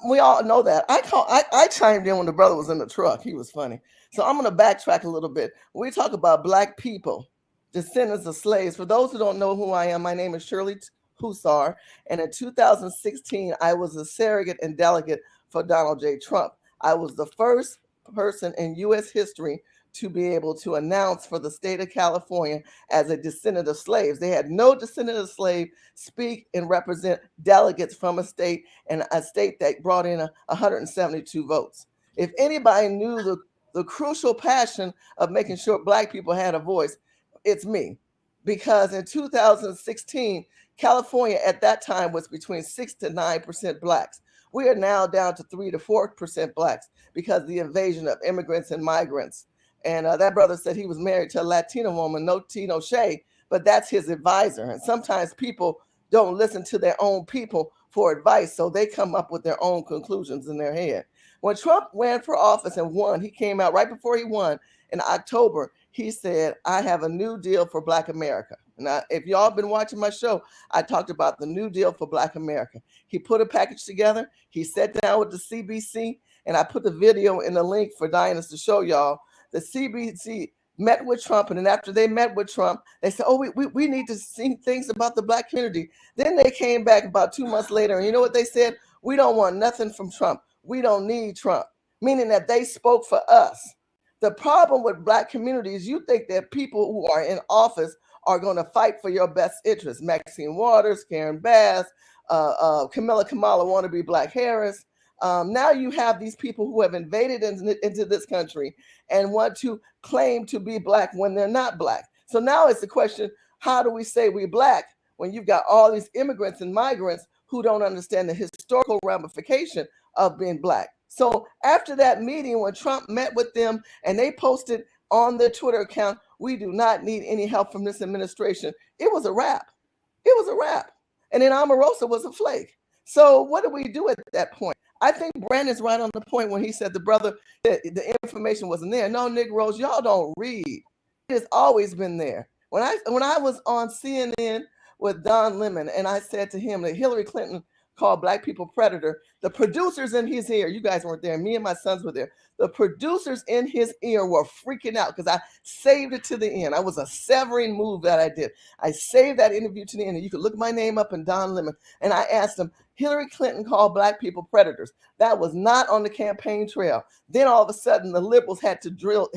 We all know that. I chimed in when the brother was in the truck. He was funny. So I'm going to backtrack a little bit. When we talk about Black people, descendants of slaves. For those who don't know who I am, my name is Shirley Hussar, and in 2016, I was a surrogate and delegate for Donald J. Trump. I was the first person in U.S. history to be able to announce for the state of California as a descendant of slaves. They had no descendant of slave speak and represent delegates from a state, and a state that brought in 172 votes. If anybody knew the crucial passion of making sure Black people had a voice, it's me. Because in 2016, California at that time was between 6 to 9% Blacks. We are now down to 3 to 4% Blacks because of the invasion of immigrants and migrants. And that brother said he was married to a Latina woman, no tea, no shade, but that's his advisor. And sometimes people don't listen to their own people for advice, so they come up with their own conclusions in their head. When Trump ran for office and won, he came out right before he won in October. He said, I have a new deal for Black America. Now, if y'all been watching my show, I talked about the new deal for Black America. He put a package together. He sat down with the CBC, and I put the video in the link for Diana to show y'all. The CBC met with Trump, and then after they met with Trump, they said, oh, we need to see things about the Black community. Then they came back about 2 months later, and you know what they said? We don't want nothing from Trump. We don't need Trump, meaning that they spoke for us. The problem with Black communities, you think that people who are in office are going to fight for your best interests. Maxine Waters, Karen Bass, Kamala wannabe Black Harris. Now you have these people who have invaded into this country and want to claim to be Black when they're not Black. So now it's the question, how do we say we're Black when you've got all these immigrants and migrants who don't understand the historical ramification of being Black? So after that meeting, when Trump met with them and they posted on their Twitter account, we do not need any help from this administration, it was a wrap. It was a wrap. And then Omarosa was a flake. So what do we do at that point? I think Brandon's right on the point when he said the information wasn't there. No, Nick Rose, y'all don't read. It has always been there. When I was on CNN with Don Lemon and I said to him that Hillary Clinton called Black people predator, the producers in his ear, you guys weren't there, me and my sons were there, the producers in his ear were freaking out because I saved it to the end. I was a severing move that I did. I saved that interview to the end, and you could look my name up in Don Lemon, and I asked him, Hillary Clinton called Black people predators. That was not on the campaign trail. Then all of a sudden, the liberals had to deal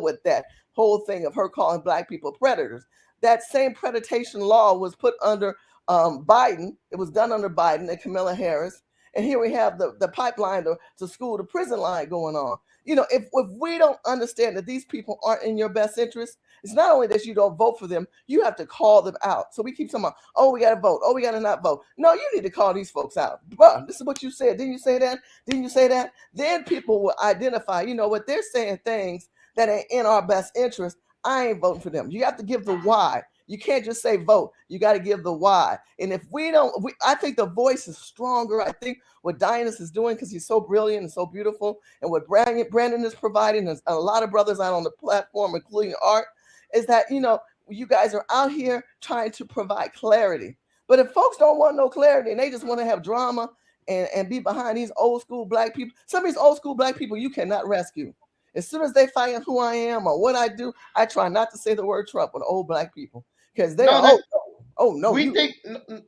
with that whole thing of her calling Black people predators. that same predation law was put under Biden. It was done under Biden and Kamala Harris. And here we have the pipeline to school to prison line going on. You know, if we don't understand that these people aren't in your best interest, it's not only that you don't vote for them, you have to call them out. So we keep talking about, oh, we got to vote. Oh, we got to not vote. No, you need to call these folks out. Bruh, this is what you said. Didn't you say that? Didn't you say that? Then people will identify, you know what, they're saying things that ain't in our best interest. I ain't voting for them. You have to give the why. You can't just say vote. You got to give the why. And if we don't, I think the voice is stronger. I think what Dinas is doing, because he's so brilliant and so beautiful, and what Brandon is providing, and a lot of brothers out on the platform, including Art, is that, you know, you guys are out here trying to provide clarity. But if folks don't want no clarity and they just want to have drama and be behind these old school black people, some of these old school black people you cannot rescue. As soon as they find who I am or what I do, I try not to say the word Trump with old black people. Because they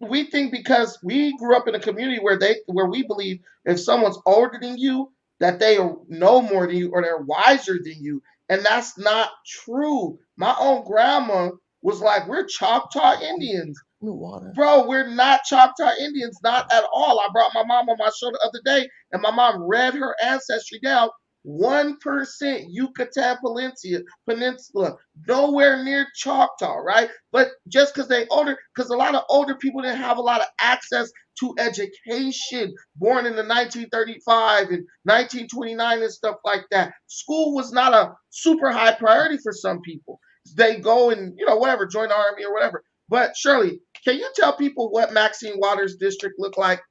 we think because we grew up in a community where we believe if someone's older than you that they know more than you or they're wiser than you, and that's not true. My own grandma was like, "We're Choctaw Indians." Bro, we're not Choctaw Indians, not at all. I brought my mom on my show the other day, and my mom read her ancestry down. 1% Yucatan Peninsula, nowhere near Choctaw, right? But just because they older, because a lot of older people didn't have a lot of access to education, born in the 1935 and 1929 and stuff like that. School was not a super high priority for some people. They go and, you know, whatever, join the army or whatever. But Shirley, can you tell people what Maxine Waters' district looked like,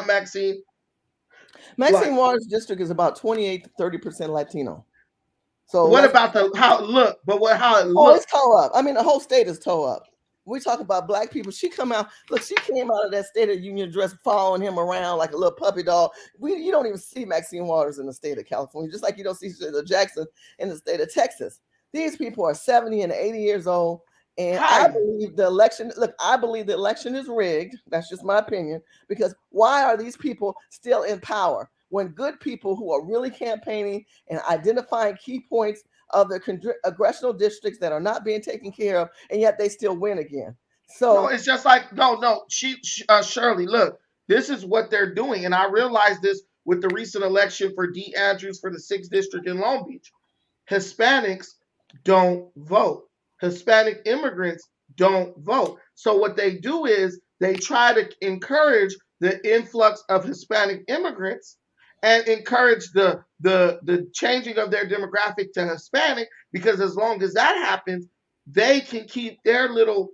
Maxine? Maxine Waters' district is about 28 to 30% Latino. So what about how it looked? But how it looked? Oh, it's toe up. I mean, the whole state is toe up. We talk about black people. She come out. Look, she came out of that State of the Union dress, following him around like a little puppy dog. You don't even see Maxine Waters in the state of California, just like you don't see Jackson in the state of Texas. These people are 70 and 80 years old. And I believe the election, I believe the election is rigged. That's just my opinion. Because why are these people still in power when good people who are really campaigning and identifying key points of the congressional districts that are not being taken care of, and yet they still win again? So no, it's just like, Shirley, look, this is what they're doing. And I realized this with the recent election for D. Andrews for the 6th district in Long Beach. Hispanics don't vote. Hispanic immigrants don't vote. So what they do is they try to encourage the influx of Hispanic immigrants and encourage the changing of their demographic to Hispanic, because as long as that happens, they can keep their little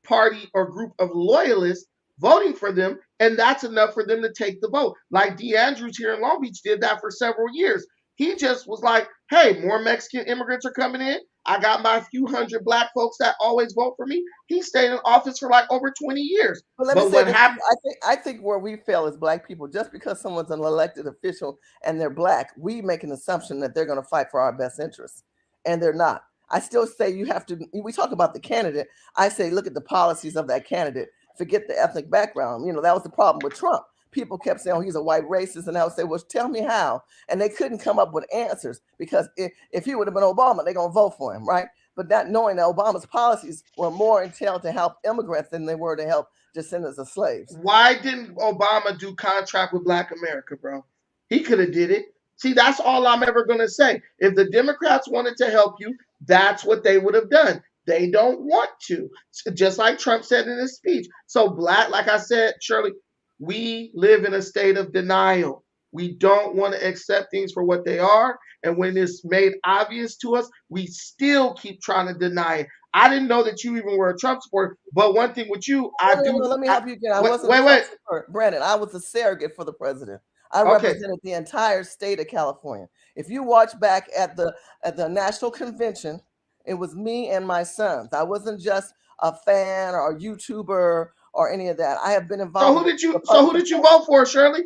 party or group of loyalists voting for them, and that's enough for them to take the vote. Like D. Andrews here in Long Beach did that for several years. He just was like, hey, more Mexican immigrants are coming in. I got my few hundred black folks that always vote for me. He stayed in office for like over 20 years. But what happened? I think where we fail as black people, just because someone's an elected official and they're black, we make an assumption that they're going to fight for our best interests, and they're not. I still say you have to. We talk about the candidate. I say look at the policies of that candidate. Forget the ethnic background. You know, that was the problem with Trump. People kept saying, oh, he's a white racist. And I would say, well, tell me how. And they couldn't come up with answers, because if he would have been Obama, they're going to vote for him, right? But not knowing that Obama's policies were more entailed to help immigrants than they were to help descendants of slaves. Why didn't Obama do contract with Black America, bro? He could have did it. See, that's all I'm ever going to say. If the Democrats wanted to help you, that's what they would have done. They don't want to, just like Trump said in his speech. So like I said, Shirley, we live in a state of denial. We don't want to accept things for what they are. And when it's made obvious to us, we still keep trying to deny it. I didn't know that you even were a Trump supporter. But one thing with you, let me help you again. I wasn't a Trump supporter, Brandon. I was a surrogate for the president. I represented the entire state of California. If you watch back at the national convention, it was me and my sons. I wasn't just a fan or a YouTuber or any of that. I have been involved. So who did you vote for, Shirley?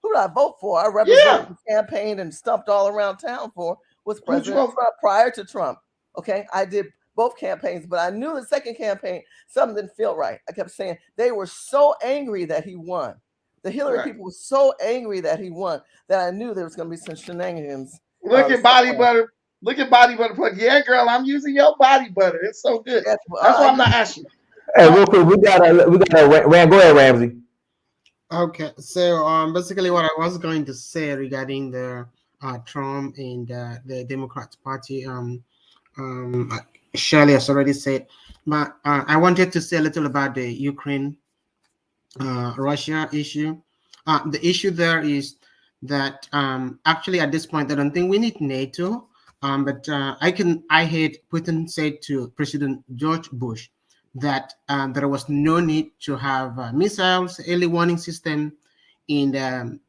Who did I vote for? I represented the campaign and stumped all around town for was President Trump prior to Trump. Okay, I did both campaigns, but I knew the second campaign, something didn't feel right. I kept saying they were so angry that he won. The Hillary people were so angry that he won that I knew there was going to be some shenanigans. Look at Body Butter. Look at body butter plug. Yeah, girl, I'm using your body butter. It's so good. Yes, That's why I'm not asking. Hey, real quick, we got a Ram. Go ahead, Ramsey. Okay, so basically, what I was going to say regarding the Trump and the Democrats Party, uh, Shirley has already said, but I wanted to say a little about the Ukraine Russia issue. The issue there is that actually at this point I don't think we need NATO. But I heard Putin say to President George Bush that there was no need to have missiles, early warning system in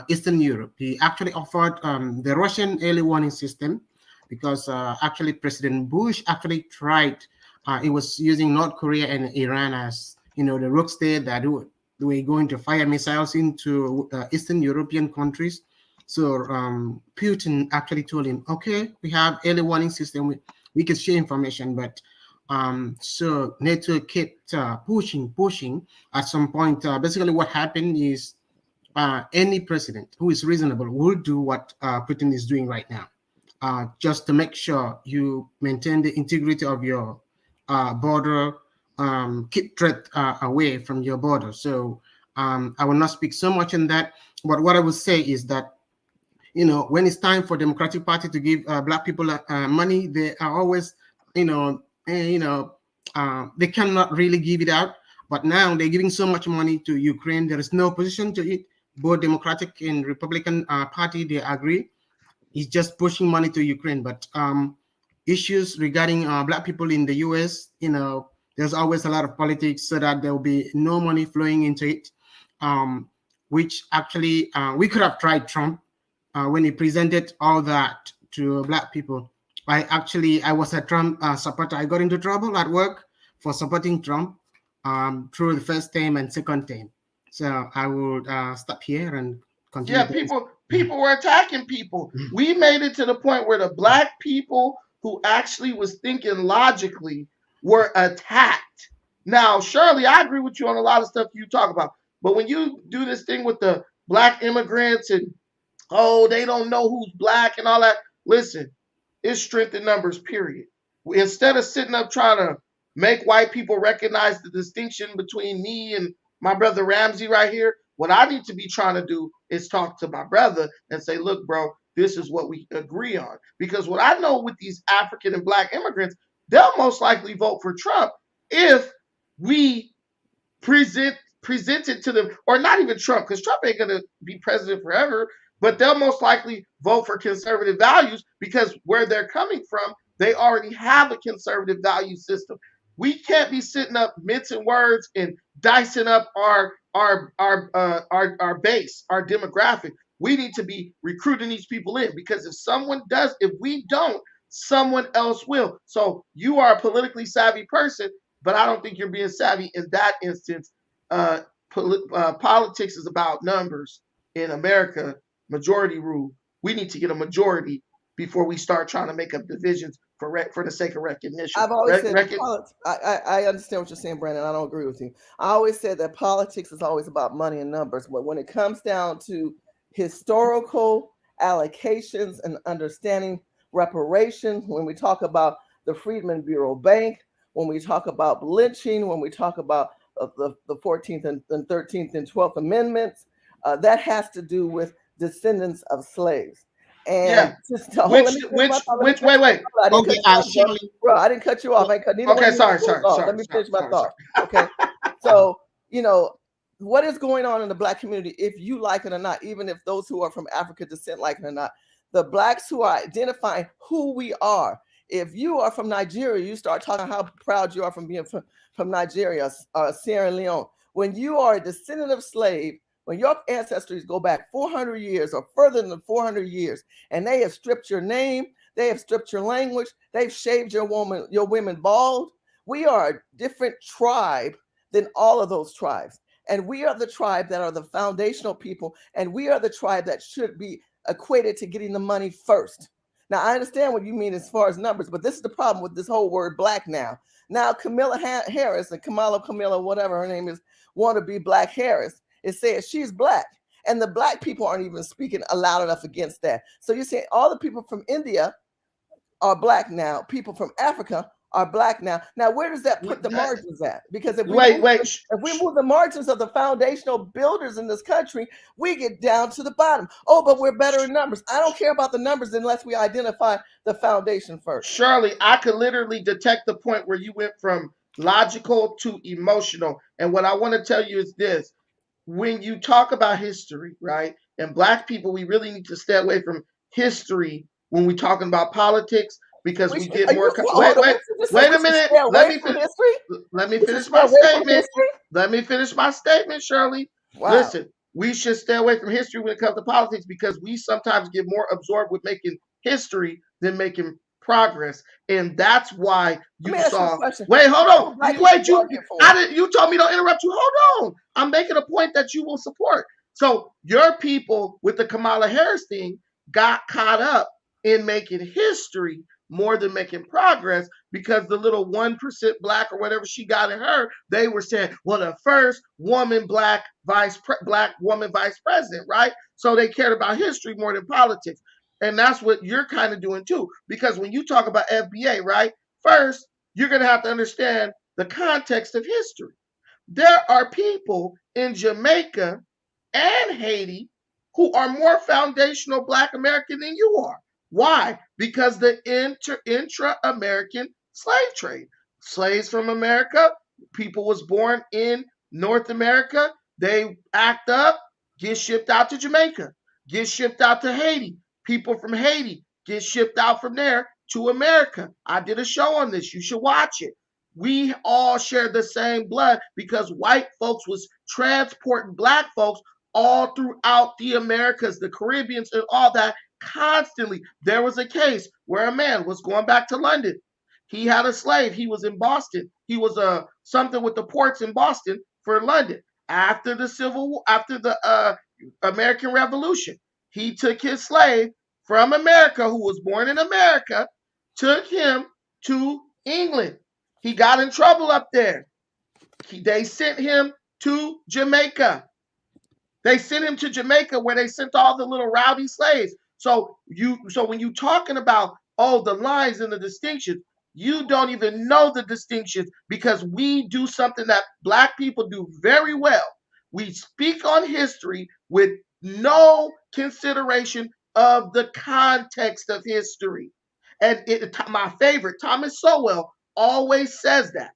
Eastern Europe. He actually offered the Russian early warning system because actually President Bush actually tried. It was using North Korea and Iran as the rogue state that we're going to fire missiles into Eastern European countries. So Putin actually told him, okay, we have early warning system. We can share information, but so NATO kept pushing. At some point, basically what happened is any president who is reasonable will do what Putin is doing right now, just to make sure you maintain the integrity of your border, keep threat away from your border. So I will not speak so much on that, but what I would say is that when it's time for Democratic Party to give black people money, they are always, they cannot really give it out. But now they're giving so much money to Ukraine. There is no opposition to it. Both Democratic and Republican Party, they agree. It's just pushing money to Ukraine. But issues regarding black people in the U.S., there's always a lot of politics so that there will be no money flowing into it, which actually we could have tried Trump when he presented all that to black people. I was a Trump supporter. I got into trouble at work for supporting Trump through the first term and second term. So I will stop here and continue. Yeah, people were attacking people. We made it to the point where the black people who actually was thinking logically were attacked. Now, Shirley, I agree with you on a lot of stuff you talk about. But when you do this thing with the black immigrants and they don't know who's black and all that, listen, it's strength in numbers, period. Instead of sitting up trying to make white people recognize the distinction between me and my brother Ramsey right here, what I need to be trying to do is talk to my brother and say, look, bro, this is what we agree on. Because what I know with these African and black immigrants, they'll most likely vote for Trump if we present it to them, or not even Trump, because Trump ain't going to be president forever, but they'll most likely vote for conservative values because where they're coming from, they already have a conservative value system. We can't be sitting up mincing words and dicing up our base, our demographic. We need to be recruiting these people in, because if we don't, someone else will. So you are a politically savvy person, but I don't think you're being savvy in that instance. Politics is about numbers in America. Majority rule. We need to get a majority before we start trying to make up divisions for the sake of recognition. I've always said I understand what you're saying, Brandon. I don't agree with you. I always said that politics is always about money and numbers, but when it comes down to historical allocations and understanding reparations, when we talk about the Freedmen Bureau Bank, when we talk about lynching, when we talk about the 14th and 13th and 12th Amendments, that has to do with descendants of slaves. And wait. Okay, bro, I didn't cut you off. Sorry. Let me finish my thought. Okay, so what is going on in the black community, if you like it or not, even if those who are from African descent like it or not, the blacks who are identifying who we are. If you are from Nigeria, you start talking how proud you are from being from Nigeria, Sierra Leone. When you are a descendant of slave, when your ancestors go back 400 years or further than 400 years, and they have stripped your name, they have stripped your language, they've shaved your women bald. We are a different tribe than all of those tribes. And we are the tribe that are the foundational people, and we are the tribe that should be equated to getting the money first. Now, I understand what you mean as far as numbers, but this is the problem with this whole word black now. Now, Kamala Harris and Kamala, whatever her name is, want to be Black Harris. It says she's black, and the black people aren't even speaking loud enough against that. So you're saying all the people from India are black now. People from Africa are black now. Now, where does that put the margins at? Because if we move the margins of the foundational builders in this country, we get down to the bottom. Oh, but we're better in numbers. I don't care about the numbers unless we identify the foundation first. Shirley, I could literally detect the point where you went from logical to emotional. And what I want to tell you is this. When you talk about history, right, and black people, we really need to stay away from history when we're talking about politics, because we get more. Wait a minute. Let me finish my statement. Let me finish my statement, Shirley. Wow. Listen, we should stay away from history when it comes to politics, because we sometimes get more absorbed with making history than making progress, and that's why you saw. Wait, hold on. Wait, you told me don't interrupt you. Hold on. I'm making a point that you will support. So your people with the Kamala Harris thing got caught up in making history more than making progress, because the little 1% black or whatever she got in her, they were saying, well, the first woman black woman vice president, right? So they cared about history more than politics. And that's what you're kind of doing too. Because when you talk about FBA, right, first, you're going to have to understand the context of history. There are people in Jamaica and Haiti who are more foundational black American than you are. Why? Because the intra-American slave trade. Slaves from America, people was born in North America, they act up, get shipped out to Jamaica, get shipped out to Haiti. People from Haiti get shipped out from there to America. I did a show on this. You should watch it. We all share the same blood, because white folks was transporting black folks all throughout the Americas, the Caribbeans, and all that constantly. There was a case where a man was going back to London. He had a slave. He was in Boston. He was something with the ports in Boston for London. After the American Revolution, he took his slave from America, who was born in America, took him to England. He got in trouble up there. They sent him to Jamaica. They sent him to Jamaica, where they sent all the little rowdy slaves. So when you're talking about, the lines and the distinctions, you don't even know the distinctions, because we do something that black people do very well. We speak on history with no consideration of the context of history. And my favorite, Thomas Sowell, always says that.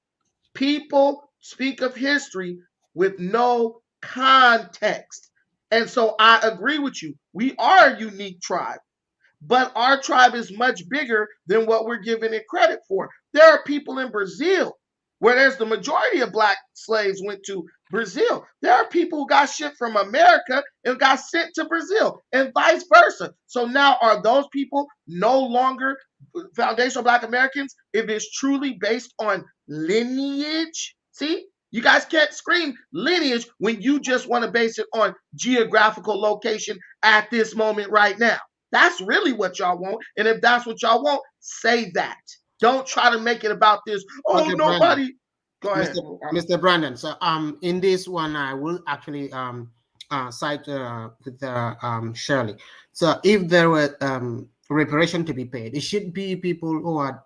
People speak of history with no context. And so I agree with you. We are a unique tribe, but our tribe is much bigger than what we're giving it credit for. There are people in Brazil, where there's the majority of black slaves went to Brazil. There are people who got shipped from America and got sent to Brazil, and vice versa. So now, are those people no longer foundational black Americans if it's truly based on lineage? See, you guys can't scream lineage when you just want to base it on geographical location at this moment right now. That's really what y'all want. And if that's what y'all want, say that. Don't try to make it about this. Oh, okay, nobody. Brandon. Go ahead, Mr. Brandon. So in this one, I will actually cite with Shirley. So if there were reparation to be paid, it should be people who are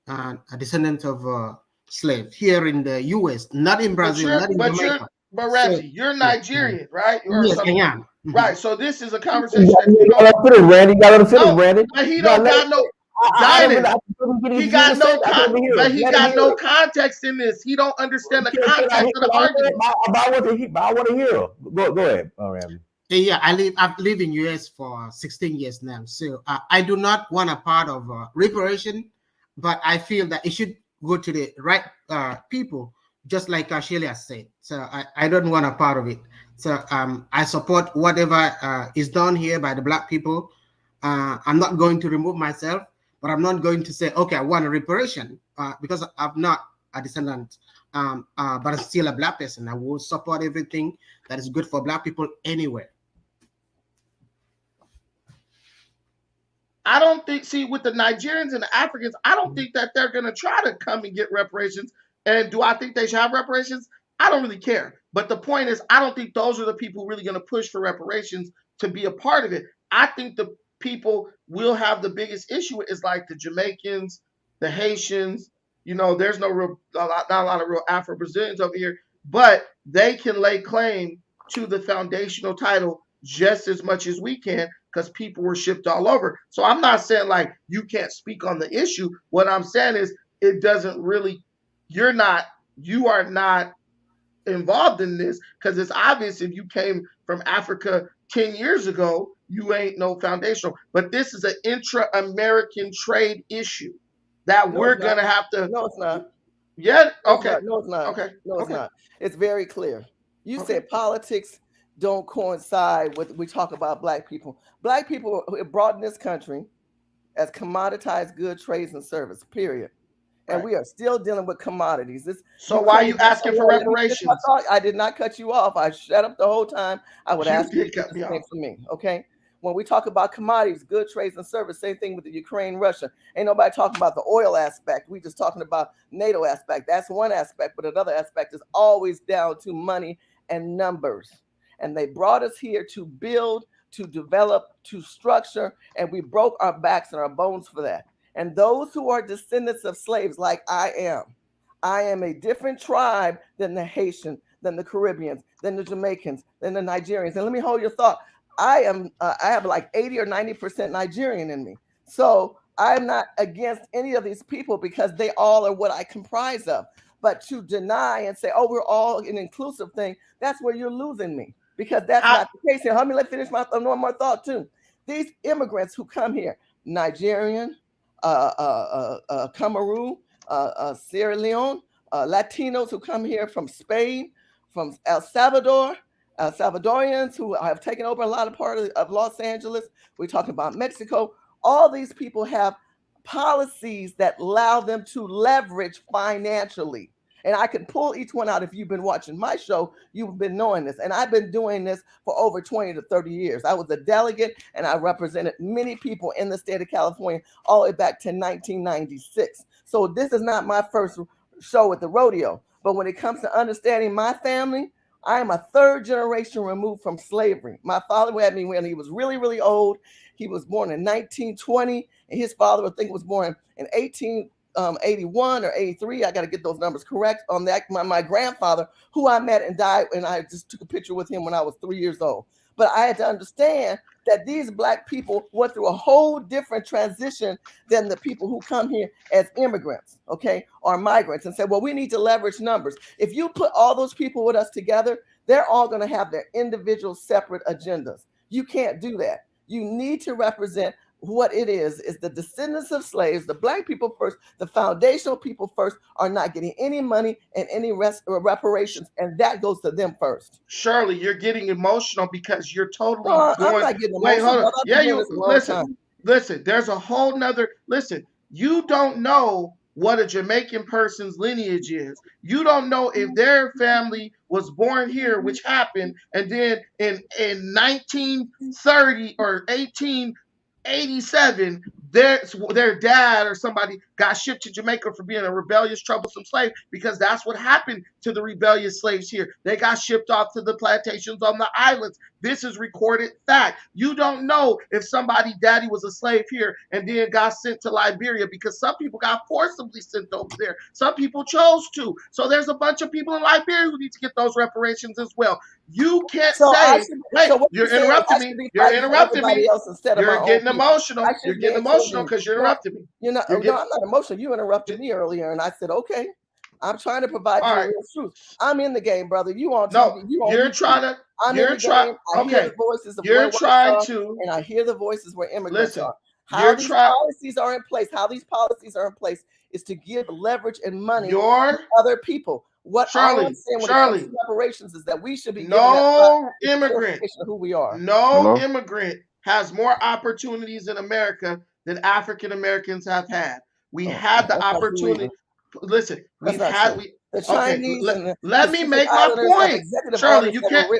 a descendant of slaves here in the U.S., not in Brazil, not in Jamaica. But Ramsey, you're Nigerian, right? Yes, I am. Right. So this is a conversation. You gotta let him finish, Randy. You gotta let him finish, Randy. But he don't got no. He got no context in this. He don't understand the context of the argument. I want to hear him. Go ahead, Randy. Yeah, I've lived in US for 16 years now. So I do not want a part of reparation, but I feel that it should go to the right people, just like Sheila said. So I don't want a part of it. So I support whatever is done here by the black people. I'm not going to remove myself, but I'm not going to say, okay, I want a reparation because I'm not a descendant, but I'm still a black person. I will support everything that is good for black people anywhere. I don't think, with the Nigerians and the Africans, I don't think that they're going to try to come and get reparations. And do I think they should have reparations? I don't really care. But the point is, I don't think those are the people really going to push for reparations to be a part of it. I think people will have the biggest issue with is like the Jamaicans, the Haitians. You know, there's not a lot of real Afro Brazilians over here, but they can lay claim to the foundational title just as much as we can because people were shipped all over. So I'm not saying like you can't speak on the issue. What I'm saying is it doesn't really, you are not involved in this because it's obvious if you came from Africa 10 years ago, you ain't no foundational. But this is an intra-American trade issue that No, we're it's going not. to have to. No, it's not. Yeah. No, it's Okay. not. No, it's not. Okay. No, it's Okay. not. It's very clear. You Okay. said politics don't coincide with we talk about black people. Black people are brought in this country as commoditized goods, trades, and service, period. And Right. we are still dealing with commodities. This So why are you asking for reparations? I did not cut you off. I shut up the whole time. I would You ask you did to cut me explain off. for me, okay? When we talk about commodities, goods, trades, and service, same thing with the Ukraine, Russia. Ain't nobody talking about the oil aspect. We just talking about NATO aspect. That's one aspect, but another aspect is always down to money and numbers. And they brought us here to build, to develop, to structure, and we broke our backs and our bones for that. And those who are descendants of slaves, like I am a different tribe than the Haitian, than the Caribbeans, than the Jamaicans, than the Nigerians. And let me hold your thought. I have like 80 or 90% Nigerian in me. So I'm not against any of these people because they all are what I comprise of. But to deny and say, oh, we're all an inclusive thing, that's where you're losing me because that's not the case here. Let me finish one more thought too. These immigrants who come here, Nigerian, Cameroon, Sierra Leone, Latinos who come here from Spain, from El Salvador, Salvadorians who have taken over a lot of part of Los Angeles. We're talking about Mexico. All these people have policies that allow them to leverage financially. And I can pull each one out. If you've been watching my show, you've been knowing this. And I've been doing this for over 20 to 30 years. I was a delegate and I represented many people in the state of California all the way back to 1996. So this is not my first show at the rodeo. But when it comes to understanding my family, I am a third generation removed from slavery. My father had me when he was really, really old. He was born in 1920, and his father, I think, was born in 1881 or 83. I got to get those numbers correct on that. My grandfather, who I met and died, and I just took a picture with him when I was 3 years old. But I had to understand that these black people went through a whole different transition than the people who come here as immigrants, okay, or migrants, and said, well, we need to leverage numbers. If you put all those people with us together, they're all going to have their individual separate agendas. You can't do that. You need to represent what it is the descendants of slaves, the black people first, the foundational people first are not getting any money and any reparations, and that goes to them first. Shirley, you're getting emotional because you're totally I'm going. not getting Wait, emotional. hold on. Yeah, you listen. Listen. There's a whole nother. Listen, you don't know what a Jamaican person's lineage is. You don't know if their family was born here, which happened, and then in 1930 or 1887, their dad or somebody got shipped to Jamaica for being a rebellious, troublesome slave, because that's what happened to the rebellious slaves here. They got shipped off to the plantations on the islands. This is recorded fact. You don't know if somebody daddy was a slave here and then got sent to Liberia, because some people got forcibly sent over there. Some people chose to. So there's a bunch of people in Liberia who need to get those reparations as well. You can't say, wait, you're interrupting me. You're interrupting me. You're getting emotional. You're getting emotional because you're interrupting me. No, I'm not emotional. You interrupted me earlier, and I said, okay, I'm trying to provide you real truth. I'm in the game, brother. You on TV? You're trying to. I'm in the game. I hear the voices of you're trying to, and I hear the voices where immigrants are. How these policies are in place? How these policies are in place is to give leverage and money to other people. What I'm saying when it comes to reparations is that we should be no immigrant who we are. No immigrant has more opportunities in America than African Americans have had. We had the opportunity. Listen, we've had the Chinese. Okay, let me make my point. Shirley, you can't.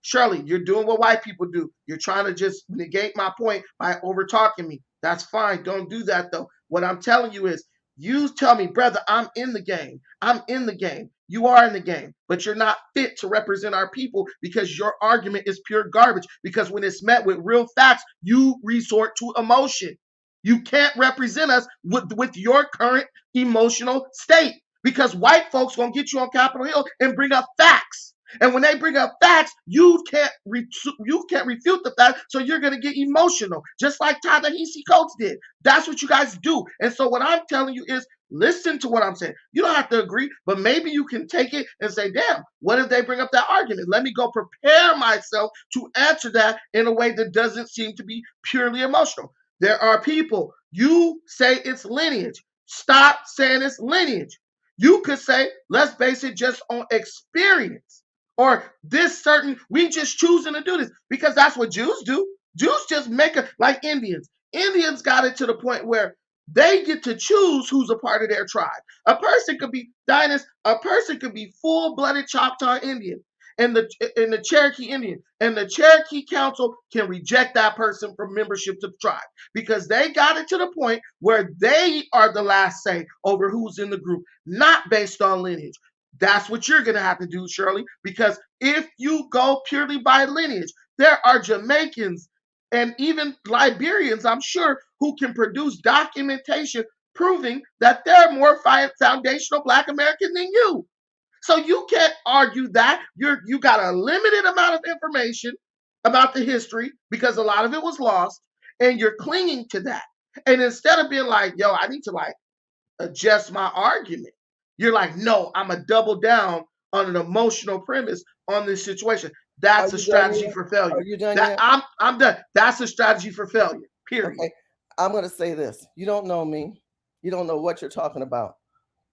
Shirley, you're doing what white people do. You're trying to just negate my point by over talking me. That's fine. Don't do that though. What I'm telling you is, you tell me, brother, I'm in the game. I'm in the game. You are in the game, but you're not fit to represent our people because your argument is pure garbage. Because when it's met with real facts, you resort to emotion. You can't represent us with your current emotional state because white folks gonna get you on Capitol Hill and bring up facts. And when they bring up facts, you can't refute the fact, so you're gonna get emotional, just like Ta-Nehisi Coates did. That's what you guys do. And so what I'm telling you is listen to what I'm saying. You don't have to agree, but maybe you can take it and say, damn, what if they bring up that argument? Let me go prepare myself to answer that in a way that doesn't seem to be purely emotional. There are people, you say it's lineage. Stop saying it's lineage. You could say, let's base it just on experience. Or this certain, we just choosing to do this because that's what Jews do. Jews just make it like Indians. Indians got it to the point where they get to choose who's a part of their tribe. A person could be a person could be full-blooded Choctaw Indian and the Cherokee Indian, and the Cherokee Council can reject that person from membership to the tribe because they got it to the point where they are the last say over who's in the group, not based on lineage. That's what you're going to have to do, Shirley, because if you go purely by lineage, there are Jamaicans and even Liberians, I'm sure, who can produce documentation proving that they're more foundational Black American than you. So you can't argue that. You got a limited amount of information about the history because a lot of it was lost, and you're clinging to that. And instead of being like, yo, I need to like adjust my argument, you're like, no, I'm a double down on an emotional premise on this situation. That's a strategy for failure. Are you done that, yet? I'm done. That's a strategy for failure. Period. Okay. I'm going to say this. You don't know me. You don't know what you're talking about.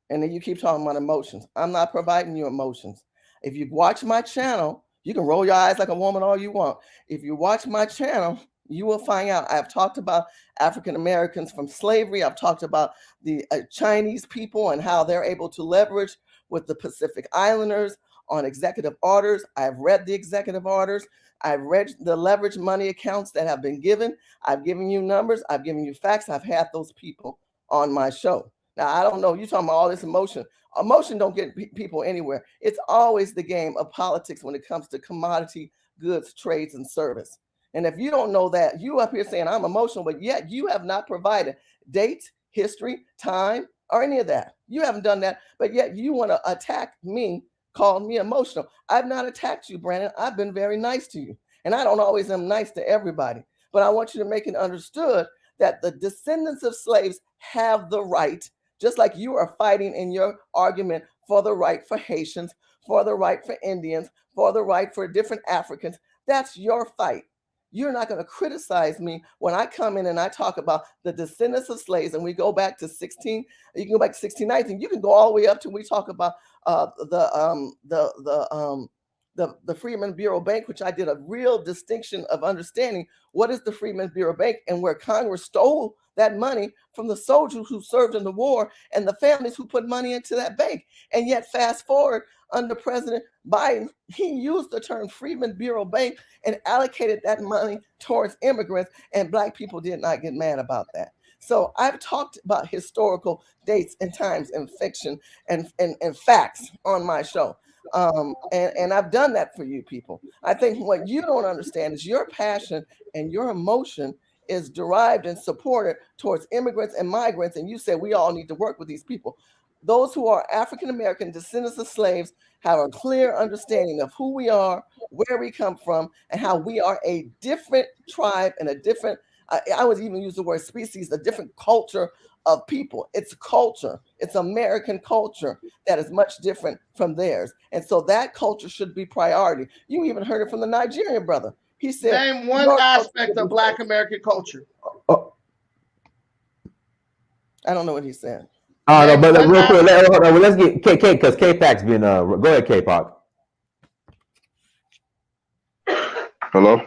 And then you keep talking about emotions. I'm not providing you emotions. If you watch my channel, you can roll your eyes like a woman all you want. If you watch my channel, you will find out I've talked about African Americans from slavery. I've talked about the Chinese people and how they're able to leverage with the Pacific Islanders on executive orders. I've read the executive orders. I've read the leverage money accounts that have been given. I've given you numbers. I've given you facts. I've had those people on my show. Now, I don't know. You're talking about all this emotion. Emotion don't get people anywhere. It's always the game of politics when it comes to commodity goods, trades, and service. And if you don't know that, you up here saying I'm emotional, but yet you have not provided date, history, time, or any of that. You haven't done that, but yet you want to attack me, call me emotional. I've not attacked you, Brandon. I've been very nice to you. And I don't always am nice to everybody. But I want you to make it understood that the descendants of slaves have the right, just like you are fighting in your argument for the right for Haitians, for the right for Indians, for the right for different Africans. That's your fight. You're not going to criticize me when I come in and I talk about the descendants of slaves, and we go back to 16. You can go back to 1619. You can go all the way up to we talk about the Freedmen's Bureau Bank, which I did a real distinction of understanding what is the Freedmen's Bureau Bank and where Congress stole that money from the soldiers who served in the war and the families who put money into that bank. And yet, fast forward under President Biden, he used the term Freedmen's Bureau Bank and allocated that money towards immigrants, and Black people did not get mad about that. So I've talked about historical dates and times and fiction and facts on my show. And I've done that for you people. I think what you don't understand is your passion and your emotion is derived and supported towards immigrants and migrants. And you say we all need to work with these people. Those who are African American descendants of slaves have a clear understanding of who we are, where we come from, and how we are a different tribe and a different, I would even use the word species, a different culture of people. It's culture. It's American culture that is much different from theirs. And so that culture should be priority. You even heard it from the Nigerian brother. He said, name one aspect of Black American culture. Oh. I don't know what he said. Oh, no, but real quick, let's get K because K-Pac's been, go ahead, K-Pac. Hello.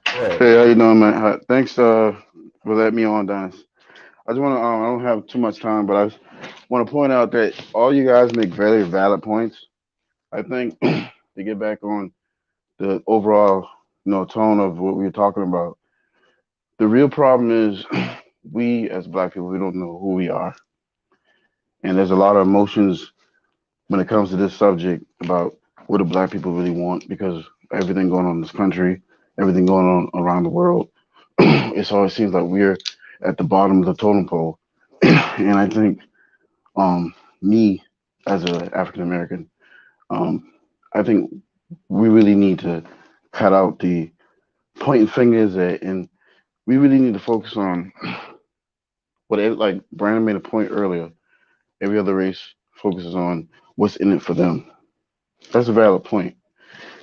Hey, how you doing, man? Thanks for letting me on, Dennis. I just want to, I don't have too much time, but I want to point out that all you guys make very valid points. I think to get back on the overall, tone of what we were talking about, the real problem is we as Black people, we don't know who we are. And there's a lot of emotions when it comes to this subject about what do black people really want, because everything going on in this country, everything going on around the world, it always seems like we're at the bottom of the totem pole. And I think me as an African American, um, I think we really need to cut out the pointing fingers at, and we really need to focus on like Brandon made a point earlier. Every other race focuses on what's in it for them. That's a valid point.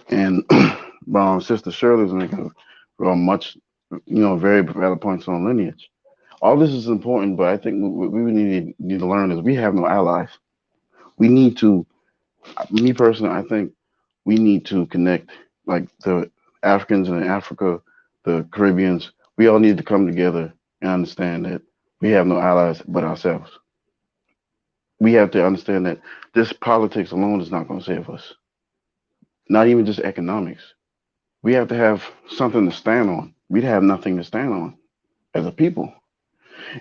And Sister Shirley's making much, very valid points on lineage. All this is important, but I think what we need to learn is we have no allies. We need to, me personally, I think we need to connect like the Africans in Africa, the Caribbeans. We all need to come together and understand that we have no allies but ourselves. We have to understand that this politics alone is not going to save us. Not even just economics. We have to have something to stand on. We'd have nothing to stand on as a people.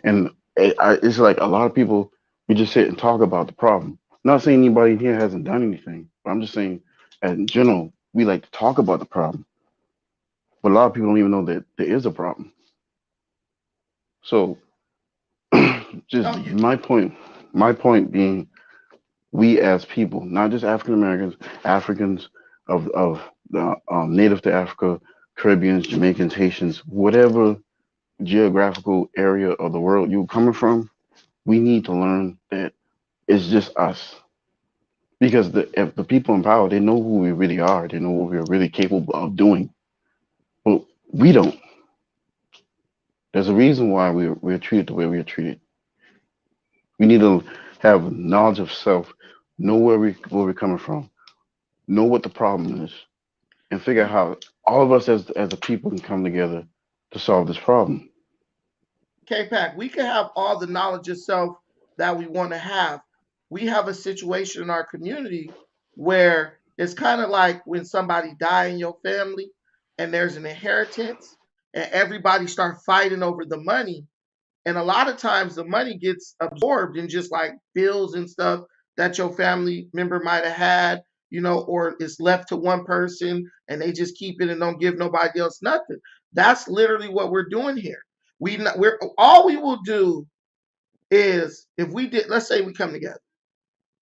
And it's like a lot of people, we just sit and talk about the problem. Not saying anybody here hasn't done anything, but I'm just saying, in general, we like to talk about the problem. But a lot of people don't even know that there is a problem. So, just my point being, we as people, not just African Americans, Africans of the native to Africa, Caribbeans, Jamaicans, Haitians, whatever geographical area of the world you're coming from, we need to learn that it's just us. Because if the people in power, they know who we really are. They know what we're really capable of doing. But we don't. There's a reason why we're treated the way we're treated. We need to have knowledge of self, know where we're coming from, know what the problem is, and figure out how all of us as a people can come together to solve this problem. K-Pac, we can have all the knowledge of self that we want to have. We have a situation in our community where it's kind of like when somebody die in your family and there's an inheritance and everybody start fighting over the money. And a lot of times the money gets absorbed in just like bills and stuff that your family member might have had, or it's left to one person and they just keep it and don't give nobody else nothing. That's literally what we're doing here. We're all we will do is if we did, let's say we come together,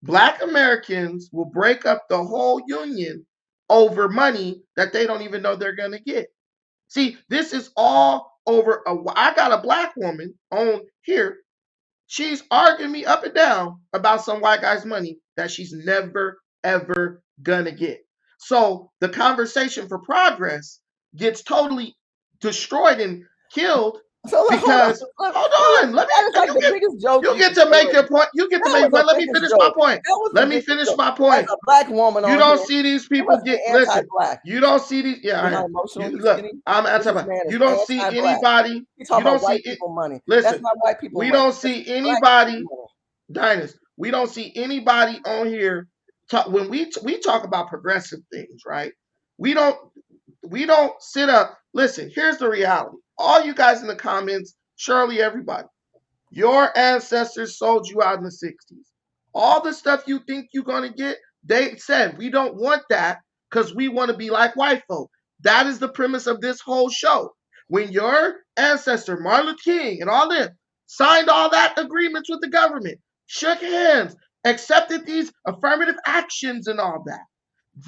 Black Americans will break up the whole union over money that they don't even know they're going to get. See, this is all over. I got a Black woman on here. She's arguing me up and down about some white guy's money that she's never, ever gonna get. So the conversation for progress gets totally destroyed and killed because hold on. Let me you get to make your point. You get to make. But let me finish my point. Let me finish my point. A Black woman. You don't see these people get listen. You don't see these. Yeah, look. I'm anti-black. You don't see anybody. You don't see people money. Listen, that's not white people. We don't see anybody. Dinus. We don't see anybody on here when we talk about progressive things, right? We don't sit up. Listen, here's the reality. All you guys in the comments, Shirley, everybody, your ancestors sold you out in the 60s. All the stuff you think you're going to get, they said, we don't want that because we want to be like white folk. That is the premise of this whole show. When your ancestor, Martin Luther King and all them, signed all that agreements with the government, shook hands, accepted these affirmative actions and all that,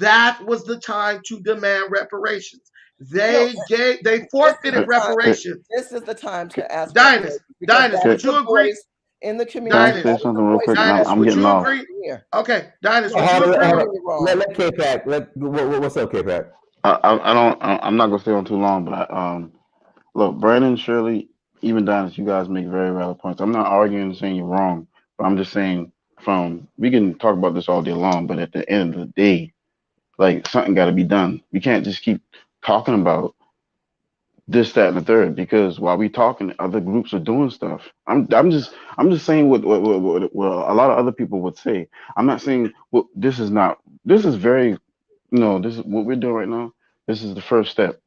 that was the time to demand reparations. They forfeited reparations. This is the time to ask. Dinus, would you agree? In the community. Can I say something real quick? I'm getting lost. Okay, Dinus, would you agree? Let K-Pac. What's up, K-Pac? I'm not gonna stay on too long, but look, Brandon, Shirley, even Dinus, you guys make very valid points. I'm not arguing and saying you're wrong, but I'm just saying we can talk about this all day long, but at the end of the day, like something got to be done. We can't just keep talking about this, that, and the third, because while we talking, other groups are doing stuff. I'm just saying what a lot of other people would say. I'm not saying this is very, this is what we're doing right now. This is the first step.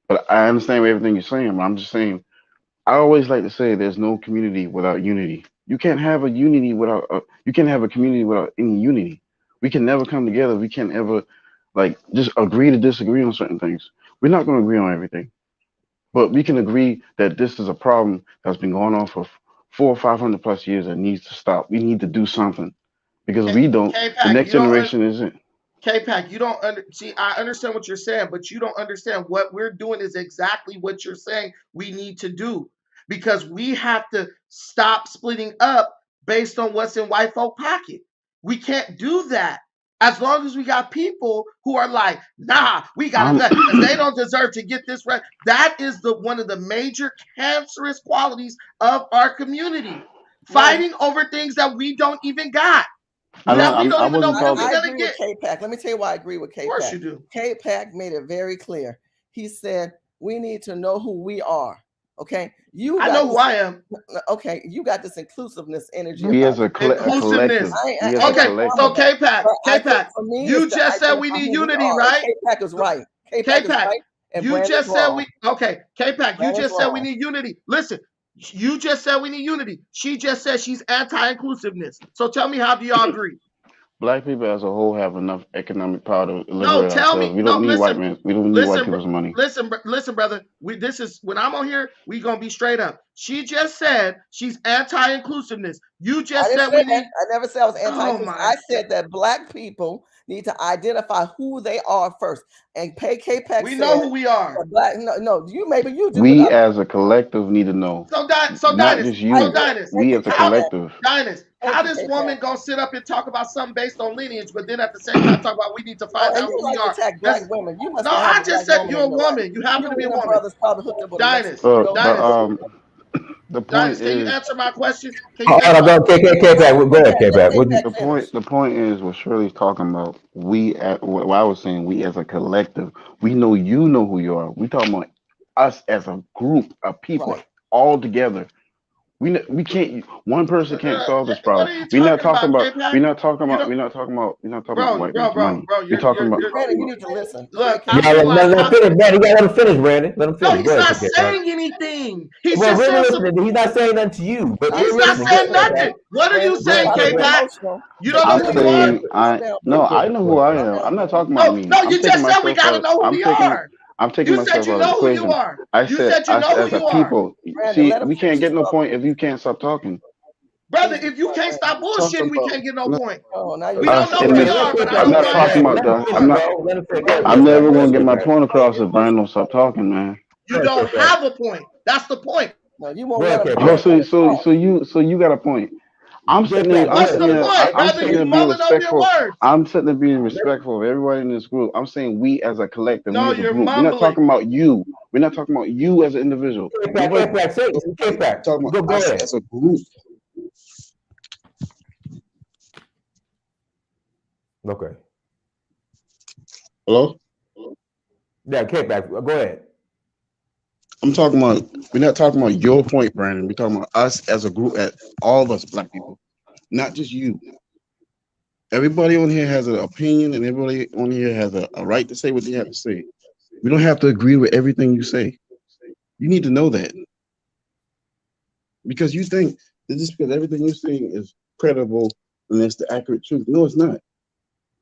But I understand everything you're saying, but I'm just saying, I always like to say there's no community without unity. You can't have a community without any unity. We can never come together. We can't ever like just agree to disagree on certain things. We're not going to agree on everything, but we can agree that this is a problem that's been going on for 400 or 500 plus years that needs to stop. We need to do something because we don't. The K-Pack, next you don't generation isn't. K-Pack, you don't see. I understand what you're saying, but you don't understand what we're doing is exactly what you're saying we need to do because we have to stop splitting up based on what's in white folk pocket. We can't do that as long as we got people who are like, nah, we gotta I'm, let because they don't deserve to get this right. That is the one of the major cancerous qualities of our community. Fighting over things that we don't even got. That we don't I even know wasn't when we're talking. I gonna agree get. with K-Pack. Let me tell you why I agree with Of course you K-Pack. do. K-Pack made it very clear. He said, we need to know who we are. Okay. You I got know this, who I am. okay, you got this inclusiveness energy We about as you. a Inclusiveness. collective. I We as a ain't got Okay, a problem so collective. with that. K-Pack, But I think K-Pack, for me, you it's to just said we identify need who we unity, are. And right? K-Pack is right. K-Pack is K-Pack, right. And you Brandon's just said wrong. K-Pack, you Brandon's just said we wrong. need unity. Listen, you just said we need unity. She just said she's anti-inclusiveness. So tell me, how do y'all agree? Black people as a whole have enough economic power to No, liberate tell ourselves. me. We No, don't need white listen, men. We don't need white listen, people's money. listen, brother. This is when I'm on here. We gonna be straight up. She just said she's anti-inclusiveness. You I just didn't said say we that. need. I never said I was Oh anti-inclusive. my I God. said that Black people need to identify who they are first. And K-Pack We said know who we are. that Black. No, you maybe you do, but We as a collective need to know, So not Dynast, just I so you. agree. Dynast, Thank We you, as a how K-Pack. collective. Dynast, Thank how you, this K-Pack. woman gonna sit up and talk about something based on lineage, but then at the same time talk about we need to Oh, find and out you who we like to are? attack Black That's women. You must no, not have I a just Black said woman you're a in your life. woman. You happen You to and be a your woman. brothers probably hooked up with a Mexican. Dynast, Go But ahead. the point Dynast, can you is answer my question? Can you Oh, answer no, my go, question? K-Pack. Go ahead, Let K-Pack. What you? K-Pack finish. the point is what Shirley's talking about. What I was saying. We as a collective. We know you know who you are. We talking about us as a group of people Right. all together. We can't. One person can't solve this What problem. are you We're not talking talking about, about. K-Pack? We're not talking You about. don't, We're not talking about. We're not talking about white man's money. We're talking about. Brandon, you need to listen. Go look. ahead, I Yeah, K-Pack. feel like let him finish, Brandon. You gotta let him finish, Brandon. Let him no, finish. Go he's ahead, not K-Pack. saying anything. He's Well, just we're saying some. listening. He's not saying nothing to you, but I'm we're He's not listening. Go saying ahead, listening. K-Pack. nothing. What are you Brandon, Go you saying, ahead, about to get K-Pack. K-Pack? emotional. You don't Take know it I'm who down, you are? saying Brandon. I Calm no. down, I Brandon. know who I Calm am. down, I'm not Brandon. talking about No, me. no, you just said we gotta know who we are. I'm taking You said myself you out of the know who you equation. are. I You said said you us know who as a you are. people. Brandon, See, let him we can't finish his get no thought, point if you can't stop talking. Brother, finish his if you thought, can't Brandon. stop Talking bullshitting, we about can't get no no, point. Oh, now you We want don't us to know say who in we Brandon, this. let are, but I K-Pack I'm know go, who not I talking am. Brandon. about Let him the. finish, I'm not. bro. Let him finish. Go ahead, I'm K-Pack. never Go gonna ahead, get my K-Pack. point no, across you if want Brian to don't stop talking, man. You Go ahead, don't K-Pack. have a point. That's the point. no, you Go won't let ahead, him Oh, K-Pack. finish thought. you got a point. K-Pack, go What's ahead, the K-Pack. point, I'm brother? sitting You there being mumbling over your respectful. words. I'm sitting there being respectful of everybody in this group. I'm saying we as a collective, we No, as a you're group. We're not mumbling. talking about you. We're not talking about you as an individual. K-Pack, Nobody K-Pack, say it. K-Pack. talking Go, about go us ahead. as a group. Okay. Hello? Yeah, K-Pack. Go ahead. I'm talking about, we're not talking about your point, Brandon. We're talking about us as a group, at all of us black people, not just you. Everybody on here has an opinion and everybody on here has a right to say what they have to say. We don't have to agree with everything you say. You need to know that because you think that just because everything you're saying is credible and it's the accurate truth. No, it's not.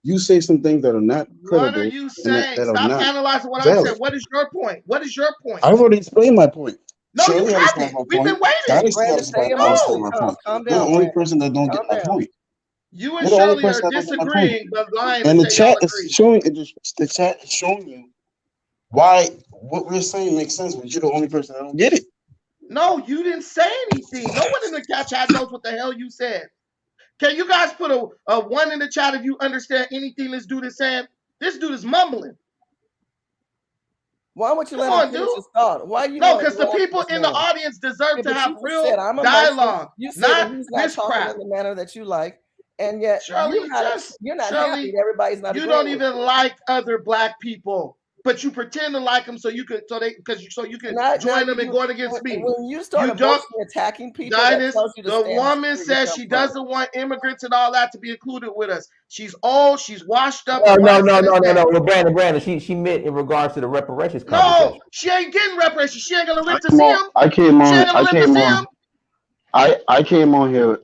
You say some things that are not What are credible you and saying? that are Stop not analyzing what I'm saying. valid. What is your point? What is your point? I've already explained my point. No, you Shirley understands haven't. my We've point. been waiting. Dynasty Brandon, say understands No. emotion. my Calm, point. calm You're the down, only Brandon. person that don't get Calm my down. point. You and You're the only Shirley are person that don't get my point. disagreeing, but lying to And the say y'all chat is agree. showing the chat is showing you why what we're saying makes sense, but you're the only person that don't get it. No, you didn't say anything. No one in the chat knows what the hell you said. Can you guys put a one in the chat if you understand anything this dude is saying? This dude is mumbling. Why won't you Come let him on, finish dude. his thought? Why you No, want to because the go after people this in the man? audience deserve Yeah, to but have you just real said I'm emotional. dialogue, You said that not he's not this talking crap. in the manner that you like, and yet Shirley, you're not happy Shirley, that everybody's not you agreeing don't with even you. like other black people, but you pretend to like them so you can Now join them and going against me. when you start You don't. emotionally attacking people, that Dinus, tells you to the stand woman still and says become she quiet. doesn't want immigrants and all that to be included with us. She's old, she's washed up, No, her no, no, mindset is no, no, dead. no. Well, Brandon. She meant in regards to the reparations No, conversation. she ain't getting reparations. She ain't gonna I live to came see on. him. I came She ain't on. gonna I live to came see on. him. I came on here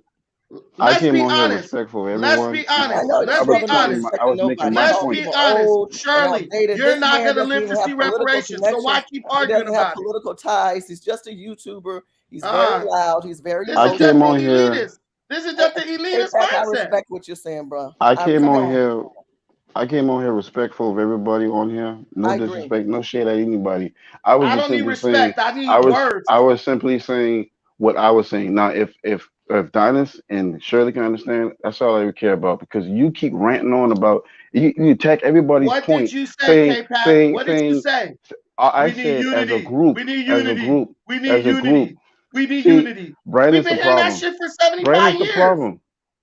I Let's came be on here honest. respectful of Let's everyone. be I honest. know I this Let's was be brother not talking. honest. I respecting was making nobody. my He's Let's calling point. be people honest. old and Shirley, outdated. you're This not man gonna doesn't live even to see have political reparations. So connections. why keep He arguing doesn't have about it? political ties. He's just a YouTuber. He's very loud. He's very This I is just came the on emotional. here. elitist. This is Hey, just the elitist K-Pac, I mindset. respect what you're saying, bro. I I came Come on respect on. it. here. I came on here respectful of everybody on here. No I agree. disrespect, no shade at anybody. I was I just don't need simply saying. respect. I I need was. words. I was simply saying what I was saying. Now, if Dinus and Shirley can understand, that's all I would care about. Because you keep ranting on about you attack everybody's What did point, you say, saying K-Pac? saying What did you saying. say? I We need said as a unity. group, We need as a unity. group, We need as a group. unity. We need See, unity. We've Brandon's the been hearing that problem. shit for 75 Brandon's the years. problem.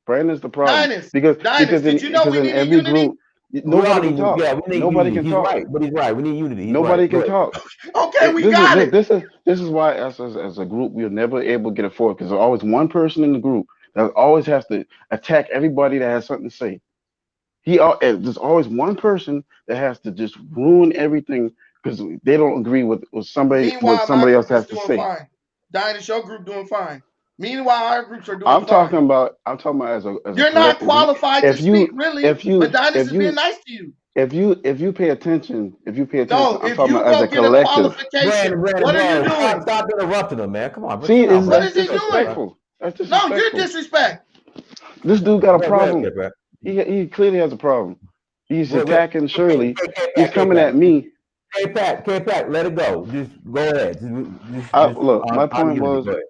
Brandon's the problem Dinus, because Dinus, did you know we in needed every unity? group We all nobody can need unity. talk. Yeah, we need Nobody unity. can He's talk. right, but he's right. We need unity. He's right. Nobody Go can ahead. talk. Okay, we got it. This is why as a group we're never able to get it forward because there's always one person in the group that always has to attack everybody that has something to say. There's always one person that has to just ruin everything because they don't agree with what Meanwhile, my somebody else group is has to doing say. fine. Dinus, your group doing fine. Meanwhile, our groups are doing I'm fine. talking about as a You're not collective. qualified to If speak, you really, if you but Dinus if is being you nice to you. if you pay attention, No, I'm if talking you about as go a get a collective. qualification, Brandon, what are you bro, doing? stop interrupting him, man. Come on, bro. See, Chill out, bro. What is that's he doing? disrespectful. That's No, you're disrespectful. disrespect. This dude got a Go ahead, problem. K-Pac. He clearly has a problem. He's Go ahead. attacking Shirley. He's K-Pac, coming K-Pac. at me. K-Pac, let it go. Just go ahead. Just Look, on unity. Go ahead.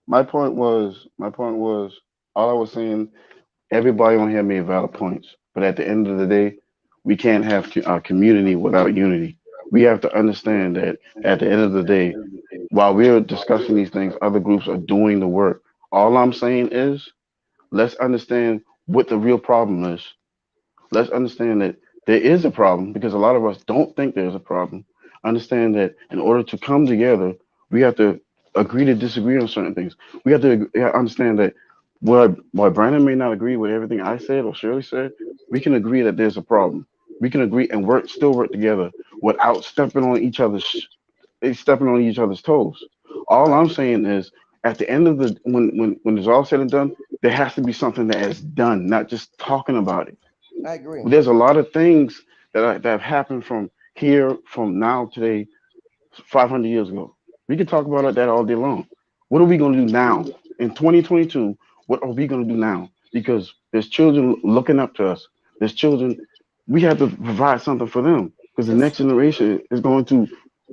my point was all I was saying. Everybody on here made valid points, but at the end of the day, we can't have a community without unity. We have to understand that at the end of the day, while we're discussing these things, other groups are doing the work. All I'm saying is, let's understand what the real problem is. Let's understand that there is a problem because a lot of us don't think there's a problem. Understand that in order to come together, we have to agree to disagree on certain things. We have to understand that while Brandon may not agree with everything I said or Shirley said, we can agree that there's a problem. We can agree and still work together without stepping on each other's toes. All I I'm agree. saying is, at the end of the when it's all said and done, there has to be something that is done, not just talking about it. I agree. There's a lot of things that have happened from now today 500 years ago. We can talk about that all day long. What are we going to do now in 2022? What are we going to do now? Because there's children looking up to us. There's children. We have to provide something for them because the It's next generation is going to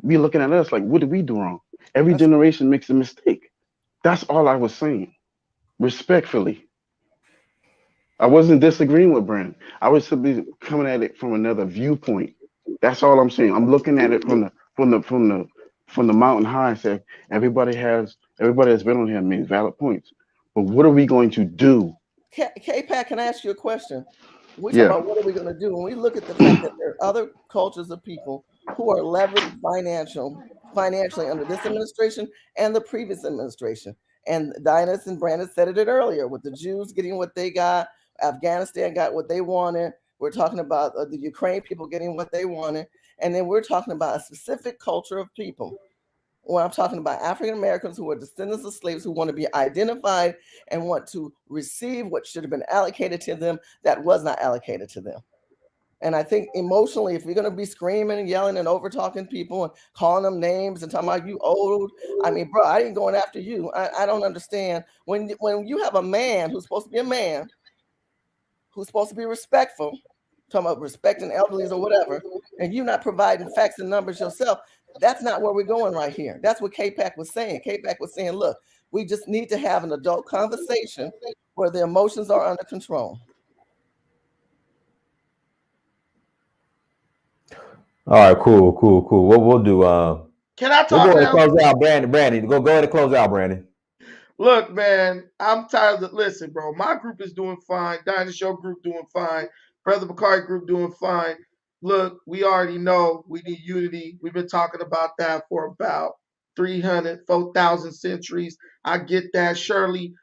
be looking at us like, what did we do wrong? Every that's generation makes a mistake. That's all I was saying, respectfully. I wasn't disagreeing with Brand. I was simply coming at it from another viewpoint. That's all I'm saying. I'm looking at it from the mountain high and say everybody that's been on here made valid points. But what are we going to do? K-Pac, can I ask you a question? We talk Yeah. about what are we going to do when we look at the fact that there are other cultures of people who are leveraged financially under this administration and the previous administration. And Dinus and Brandon said it earlier with the Jews getting what they got, Afghanistan got what they wanted. We're talking about the Ukraine people getting what they wanted, and then we're talking about a specific culture of people when I'm talking about African Americans who are descendants of slaves who want to be identified and want to receive what should have been allocated to them that was not allocated to them. And I think emotionally, if you're going to be screaming and yelling and over talking people and calling them names and talking about you old, I mean, bro, I ain't going after you. I don't understand when you have a man who's supposed to be a man, who's supposed to be respectful, talking about respecting elderlies or whatever, and you not providing facts and numbers yourself, that's not where we're going right here. That's what K-Pac was saying. K-Pac was saying, look, we just need to have an adult conversation where the emotions are under control. All right, cool. What we'll do, Can I we'll go talk ahead and now? close out, Brandon. Go ahead and close out, Brandon. Look, man, I'm tired of listen, bro. My group is doing fine. Dinah Show group doing fine. Brother Bakari group doing fine. Look, we already know we need unity. We've been talking about that for about 300, 4,000 centuries. I get that. Surely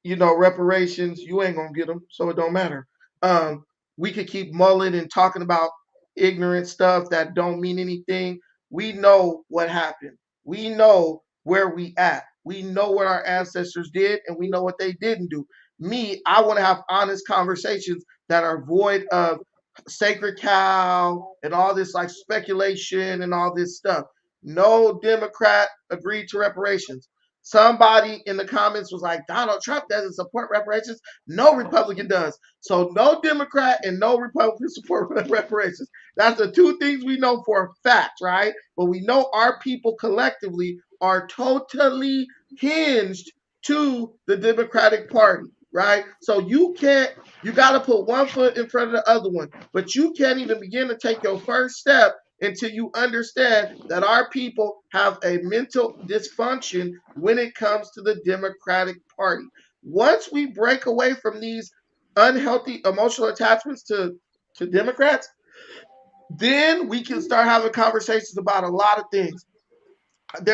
reparations, you ain't gonna get them, so it don't matter. Um, we could keep mulling and talking about ignorant stuff that don't mean anything. We know what happened. We know where we at. We know what our ancestors did, and we know what they didn't do. I want to have honest conversations that are void of sacred cow and all this like speculation and all this stuff. No Democrat agreed to reparations. Somebody in the comments was like, Donald Trump doesn't support reparations. No Republican does. So no Democrat and no Republican support reparations. That's the two things we know for a fact, right? But we know our people collectively are totally hinged to the Democratic Party, right? So you got to put one foot in front of the other one, but you can't even begin to take your first step until you understand that our people have a mental dysfunction when it comes to the Democratic Party. Once we break away from these unhealthy emotional attachments to Democrats, then we can start having conversations about a lot of things.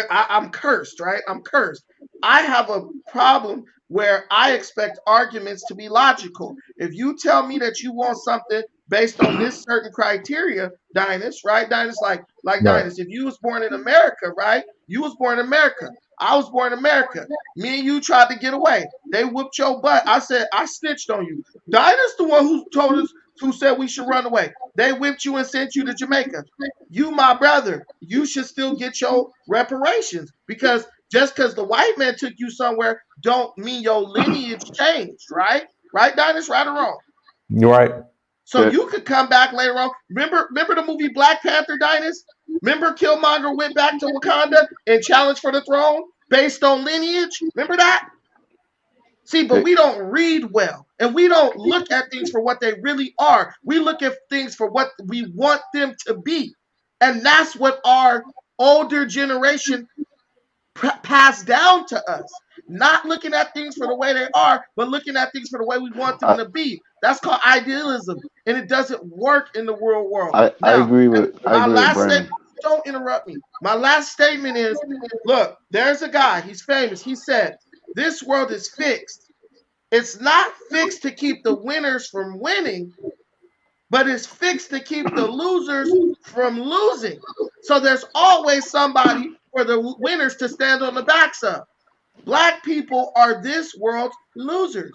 I'm cursed, right? I'm cursed. I have a problem where I expect arguments to be logical. If you tell me that you want something based on this certain criteria, Dinus, right? Dinus, like Right. Dinus, if you was born in America, right? You was born in America. I was born in America. Me and you tried to get away. They whooped your butt. I said, I snitched on you. Dinus the one who told us, who said we should run away. They whipped you and sent you to Jamaica. You, my brother, you should still get your reparations, because just because the white man took you somewhere don't mean your lineage changed, right? Right, Dinus, right or wrong? You're right. So Yeah. you could come back later on. Remember the movie Black Panther, Dinus? Remember Killmonger went back to Wakanda and challenged for the throne based on lineage? Remember that? See, but we don't read well, and we don't look at things for what they really are. We look at things for what we want them to be. And that's what our older generation passed down to us. Not looking at things for the way they are, but looking at things for the way we want them to be. That's called idealism, and it doesn't work in the real world. I Now, agree with last Brandon. statement, don't interrupt me. My last statement is, look, there's a guy, he's famous. He said, this world is fixed. It's not fixed to keep the winners from winning, but it's fixed to keep the losers from losing. So there's always somebody for the winners to stand on the backs of. Black people are this world's losers.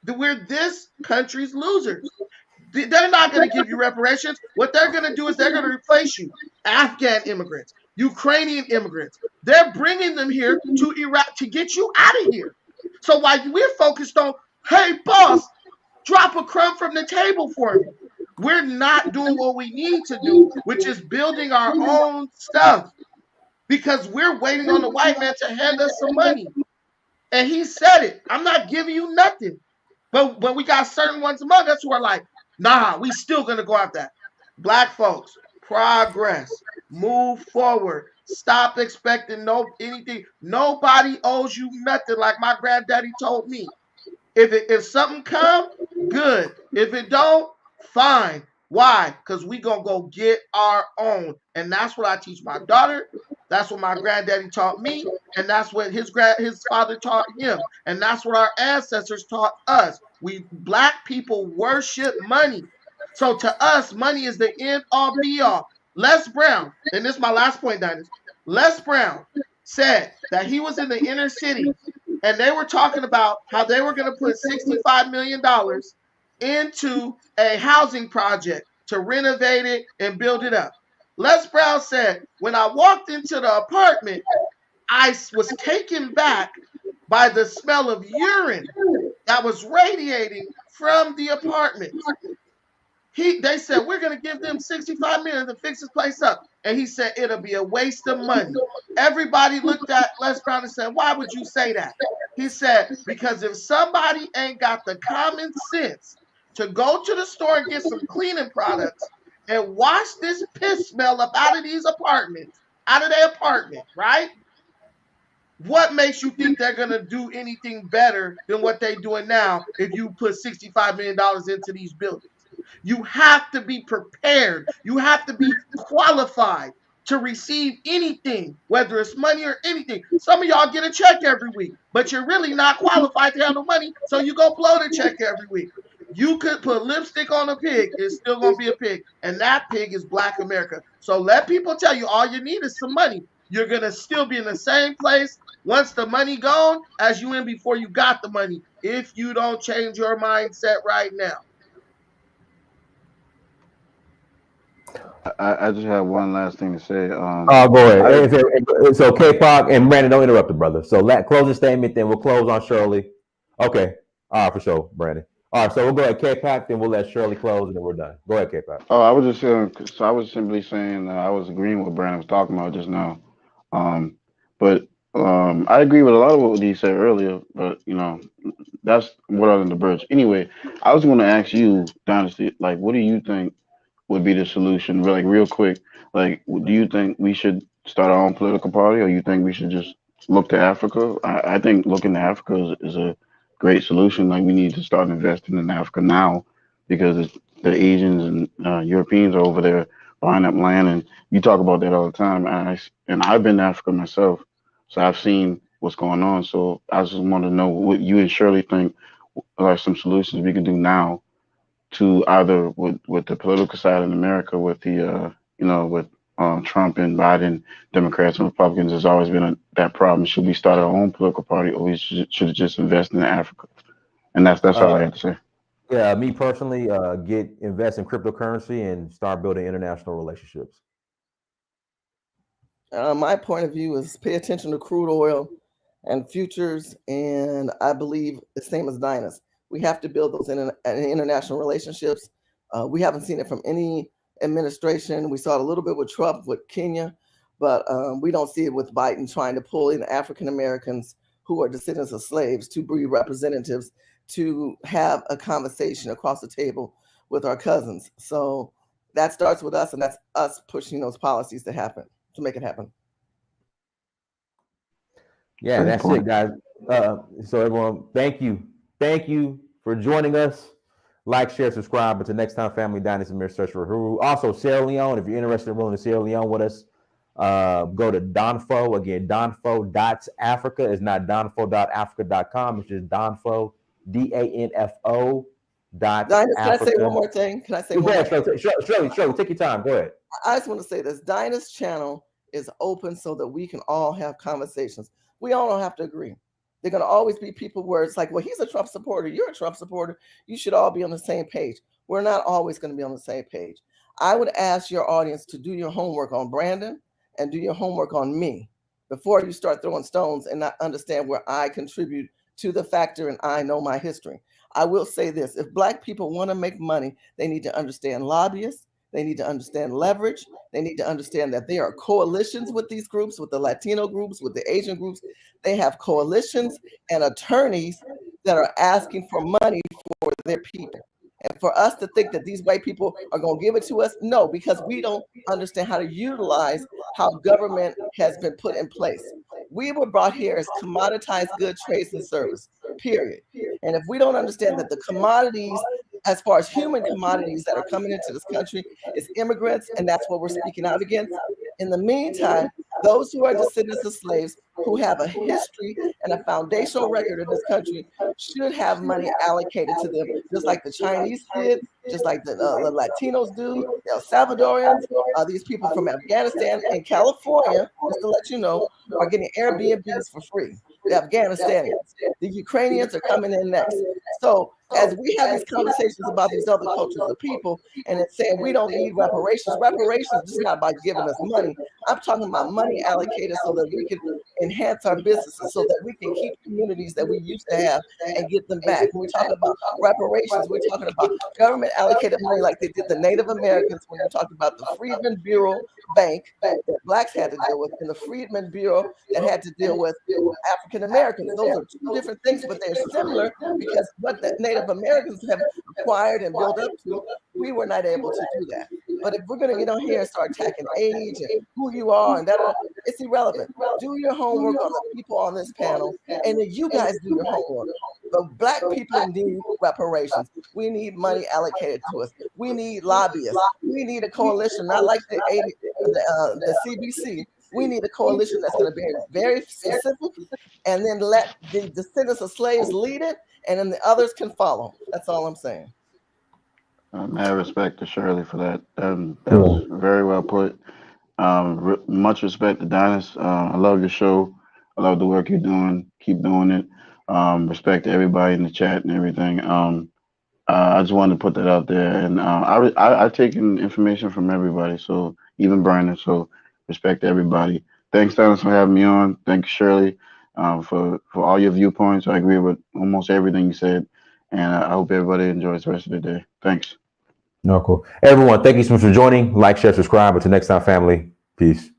We're this country's losers. They're not going to give you reparations. What they're going to do is they're going to replace you. Afghan immigrants, Ukrainian immigrants, they're bringing them here to Iraq to get you out of here. So while we're focused on, hey, boss, drop a crumb from the table for me, we're not doing what we need to do, which is building our own stuff, because we're waiting on the white man to hand us some money. And he said it. I'm not giving you nothing. But we got certain ones among us who are like, nah, we still gonna go after that. Black folks, progress, move forward. Stop expecting anything. Nobody owes you nothing, like my granddaddy told me. If something come, good. If it don't, fine. Why? Because we gonna go get our own. And that's what I teach my daughter. That's what my granddaddy taught me, and that's what his father taught him, and that's what our ancestors taught us. We Black people worship money. So to us, money is the end all be all. Les Brown, and this is my last point, Diners. Les Brown said that he was in the inner city, and they were talking about how they were going to put $65 million into a housing project to renovate it and build it up. Les Brown said, when I walked into the apartment, I was taken back by the smell of urine that was radiating from the apartment. They said, we're going to give them $65 million to fix this place up. And he said, it'll be a waste of money. Everybody looked at Les Brown and said, why would you say that? He said, because if somebody ain't got the common sense to go to the store and get some cleaning products and wash this piss smell up out of these apartments, out of their apartment, right? What makes you think they're going to do anything better than what they're doing now if you put $65 million into these buildings? You have to be prepared. You have to be qualified to receive anything, whether it's money or anything. Some of y'all get a check every week, but you're really not qualified to handle money, so you go blow the check every week. You could put lipstick on a pig, it's still going to be a pig, and that pig is Black America. So let people tell you all you need is some money. You're going to still be in the same place Once the money gone, as you in before you got the money, if you don't change your mindset right now. I just have one last thing to say. Go ahead. So K-Pop and Brandon, don't interrupt the brother. So close the statement, then we'll close on Shirley. Okay. All right, for sure, Brandon. All right, so we'll go ahead K-Pop, then we'll let Shirley close, and then we're done. Go ahead, K-Pop. Oh, I was just saying. So I was simply saying I was agreeing with what Brandon was talking about just now. Um, but I agree with a lot of what he said earlier. But that's what under the bridge. Anyway, I was going to ask you, Dynasty, like, what do you think would be the solution? Like, real quick, like, do you think we should start our own political party, or you think we should just look to Africa? I think looking to Africa is a great solution. Like, we need to start investing in Africa now because the Asians and Europeans are over there buying up land, and you talk about that all the time. And I've been to Africa myself, so I've seen what's going on. So I just want to know what you and Shirley think are some solutions we can do now to either with the political side in America, with the with Trump and Biden, Democrats and Republicans. There's always been that problem. Should we start our own political party, or we should just invest in Africa? And that's all I have to say. Yeah, me personally, invest in cryptocurrency and start building international relationships. My point of view is pay attention to crude oil and futures, and I believe the same as Dynas. We have to build those international relationships. We haven't seen it from any administration. We saw it a little bit with Trump, with Kenya, but we don't see it with Biden trying to pull in African Americans who are descendants of slaves to be representatives to have a conversation across the table with our cousins. So that starts with us, and that's us pushing those policies to happen, to make it happen. Yeah, that's it, guys. So everyone, thank you for joining us. Like, share, subscribe. Until next time, family, Dynasty, Mirror, search for Huru. Also, Sierra Leone, if you're interested in rolling to Sierra Leone with us, go to Donfo. Again, Donfo.Africa. It's not donfo.africa.com. It's just Donfo, DANFO. Dynas, can I say one more thing? Can I say one more thing? Shirley, take your time. Go ahead. I just want to say this. Dynas channel is open so that we can all have conversations. We all don't have to agree. They're going to always be people where it's like, well, he's a Trump supporter. You're a Trump supporter. You should all be on the same page. We're not always going to be on the same page. I would ask your audience to do your homework on Brandon and do your homework on me before you start throwing stones and not understand where I contribute to the factor and I know my history. I will say this. If Black people want to make money, they need to understand lobbyists. They need to understand leverage. They need to understand that there are coalitions with these groups, with the Latino groups, with the Asian groups. They have coalitions and attorneys that are asking for money for their people. And for us to think that these white people are going to give it to us, no, because we don't understand how to utilize how government has been put in place. We were brought here as commoditized goods, trades, and service, period. And if we don't understand that the commodities, as far as human commodities that are coming into this country, is immigrants, and that's what we're speaking out against. In the meantime, those who are descendants of slaves, who have a history and a foundational record in this country, should have money allocated to them, just like the Chinese did, just like the Latinos do, the El Salvadorians, these people from Afghanistan and California, just to let you know, are getting Airbnbs for free. The Afghanistanians, the Ukrainians are coming in next. So as we have these conversations about these other cultures of people, and it's saying we don't need reparations. Reparations is not about giving us money. I'm talking about money allocated so that we can enhance our businesses, so that we can keep communities that we used to have and get them back. When we talk about reparations, we're talking about government allocated money like they did the Native Americans when you're talking about the Freedmen Bureau Bank that Blacks had to deal with, and the Freedmen Bureau that had to deal with African Americans. Those are two different things, but they're similar because what the Native Americans have acquired and built up to, we were not able to do that. But if we're going to get on here and start attacking age and who you are, and that, it's irrelevant. Do your homework on the people on this panel, and then you guys do your homework. But Black people need reparations. We need money allocated to us. We need lobbyists. We need a coalition, not like the CBC. We need a coalition that's going to be very specific, and then let the descendants of slaves lead it, and then the others can follow. That's all I'm saying. Mad respect to Shirley for that. That was very well put. Much respect to Dynas. I love your show. I love the work you're doing. Keep doing it. Respect to everybody in the chat and everything. I just wanted to put that out there, and I taken information from everybody, so even Brandon. So respect to everybody. Thanks, Dennis, for having me on. Thanks, Shirley, for all your viewpoints. I agree with almost everything you said, and I hope everybody enjoys the rest of the day. Thanks. No, cool. Everyone, thank you so much for joining. Like, share, subscribe. Until next time, family. Peace.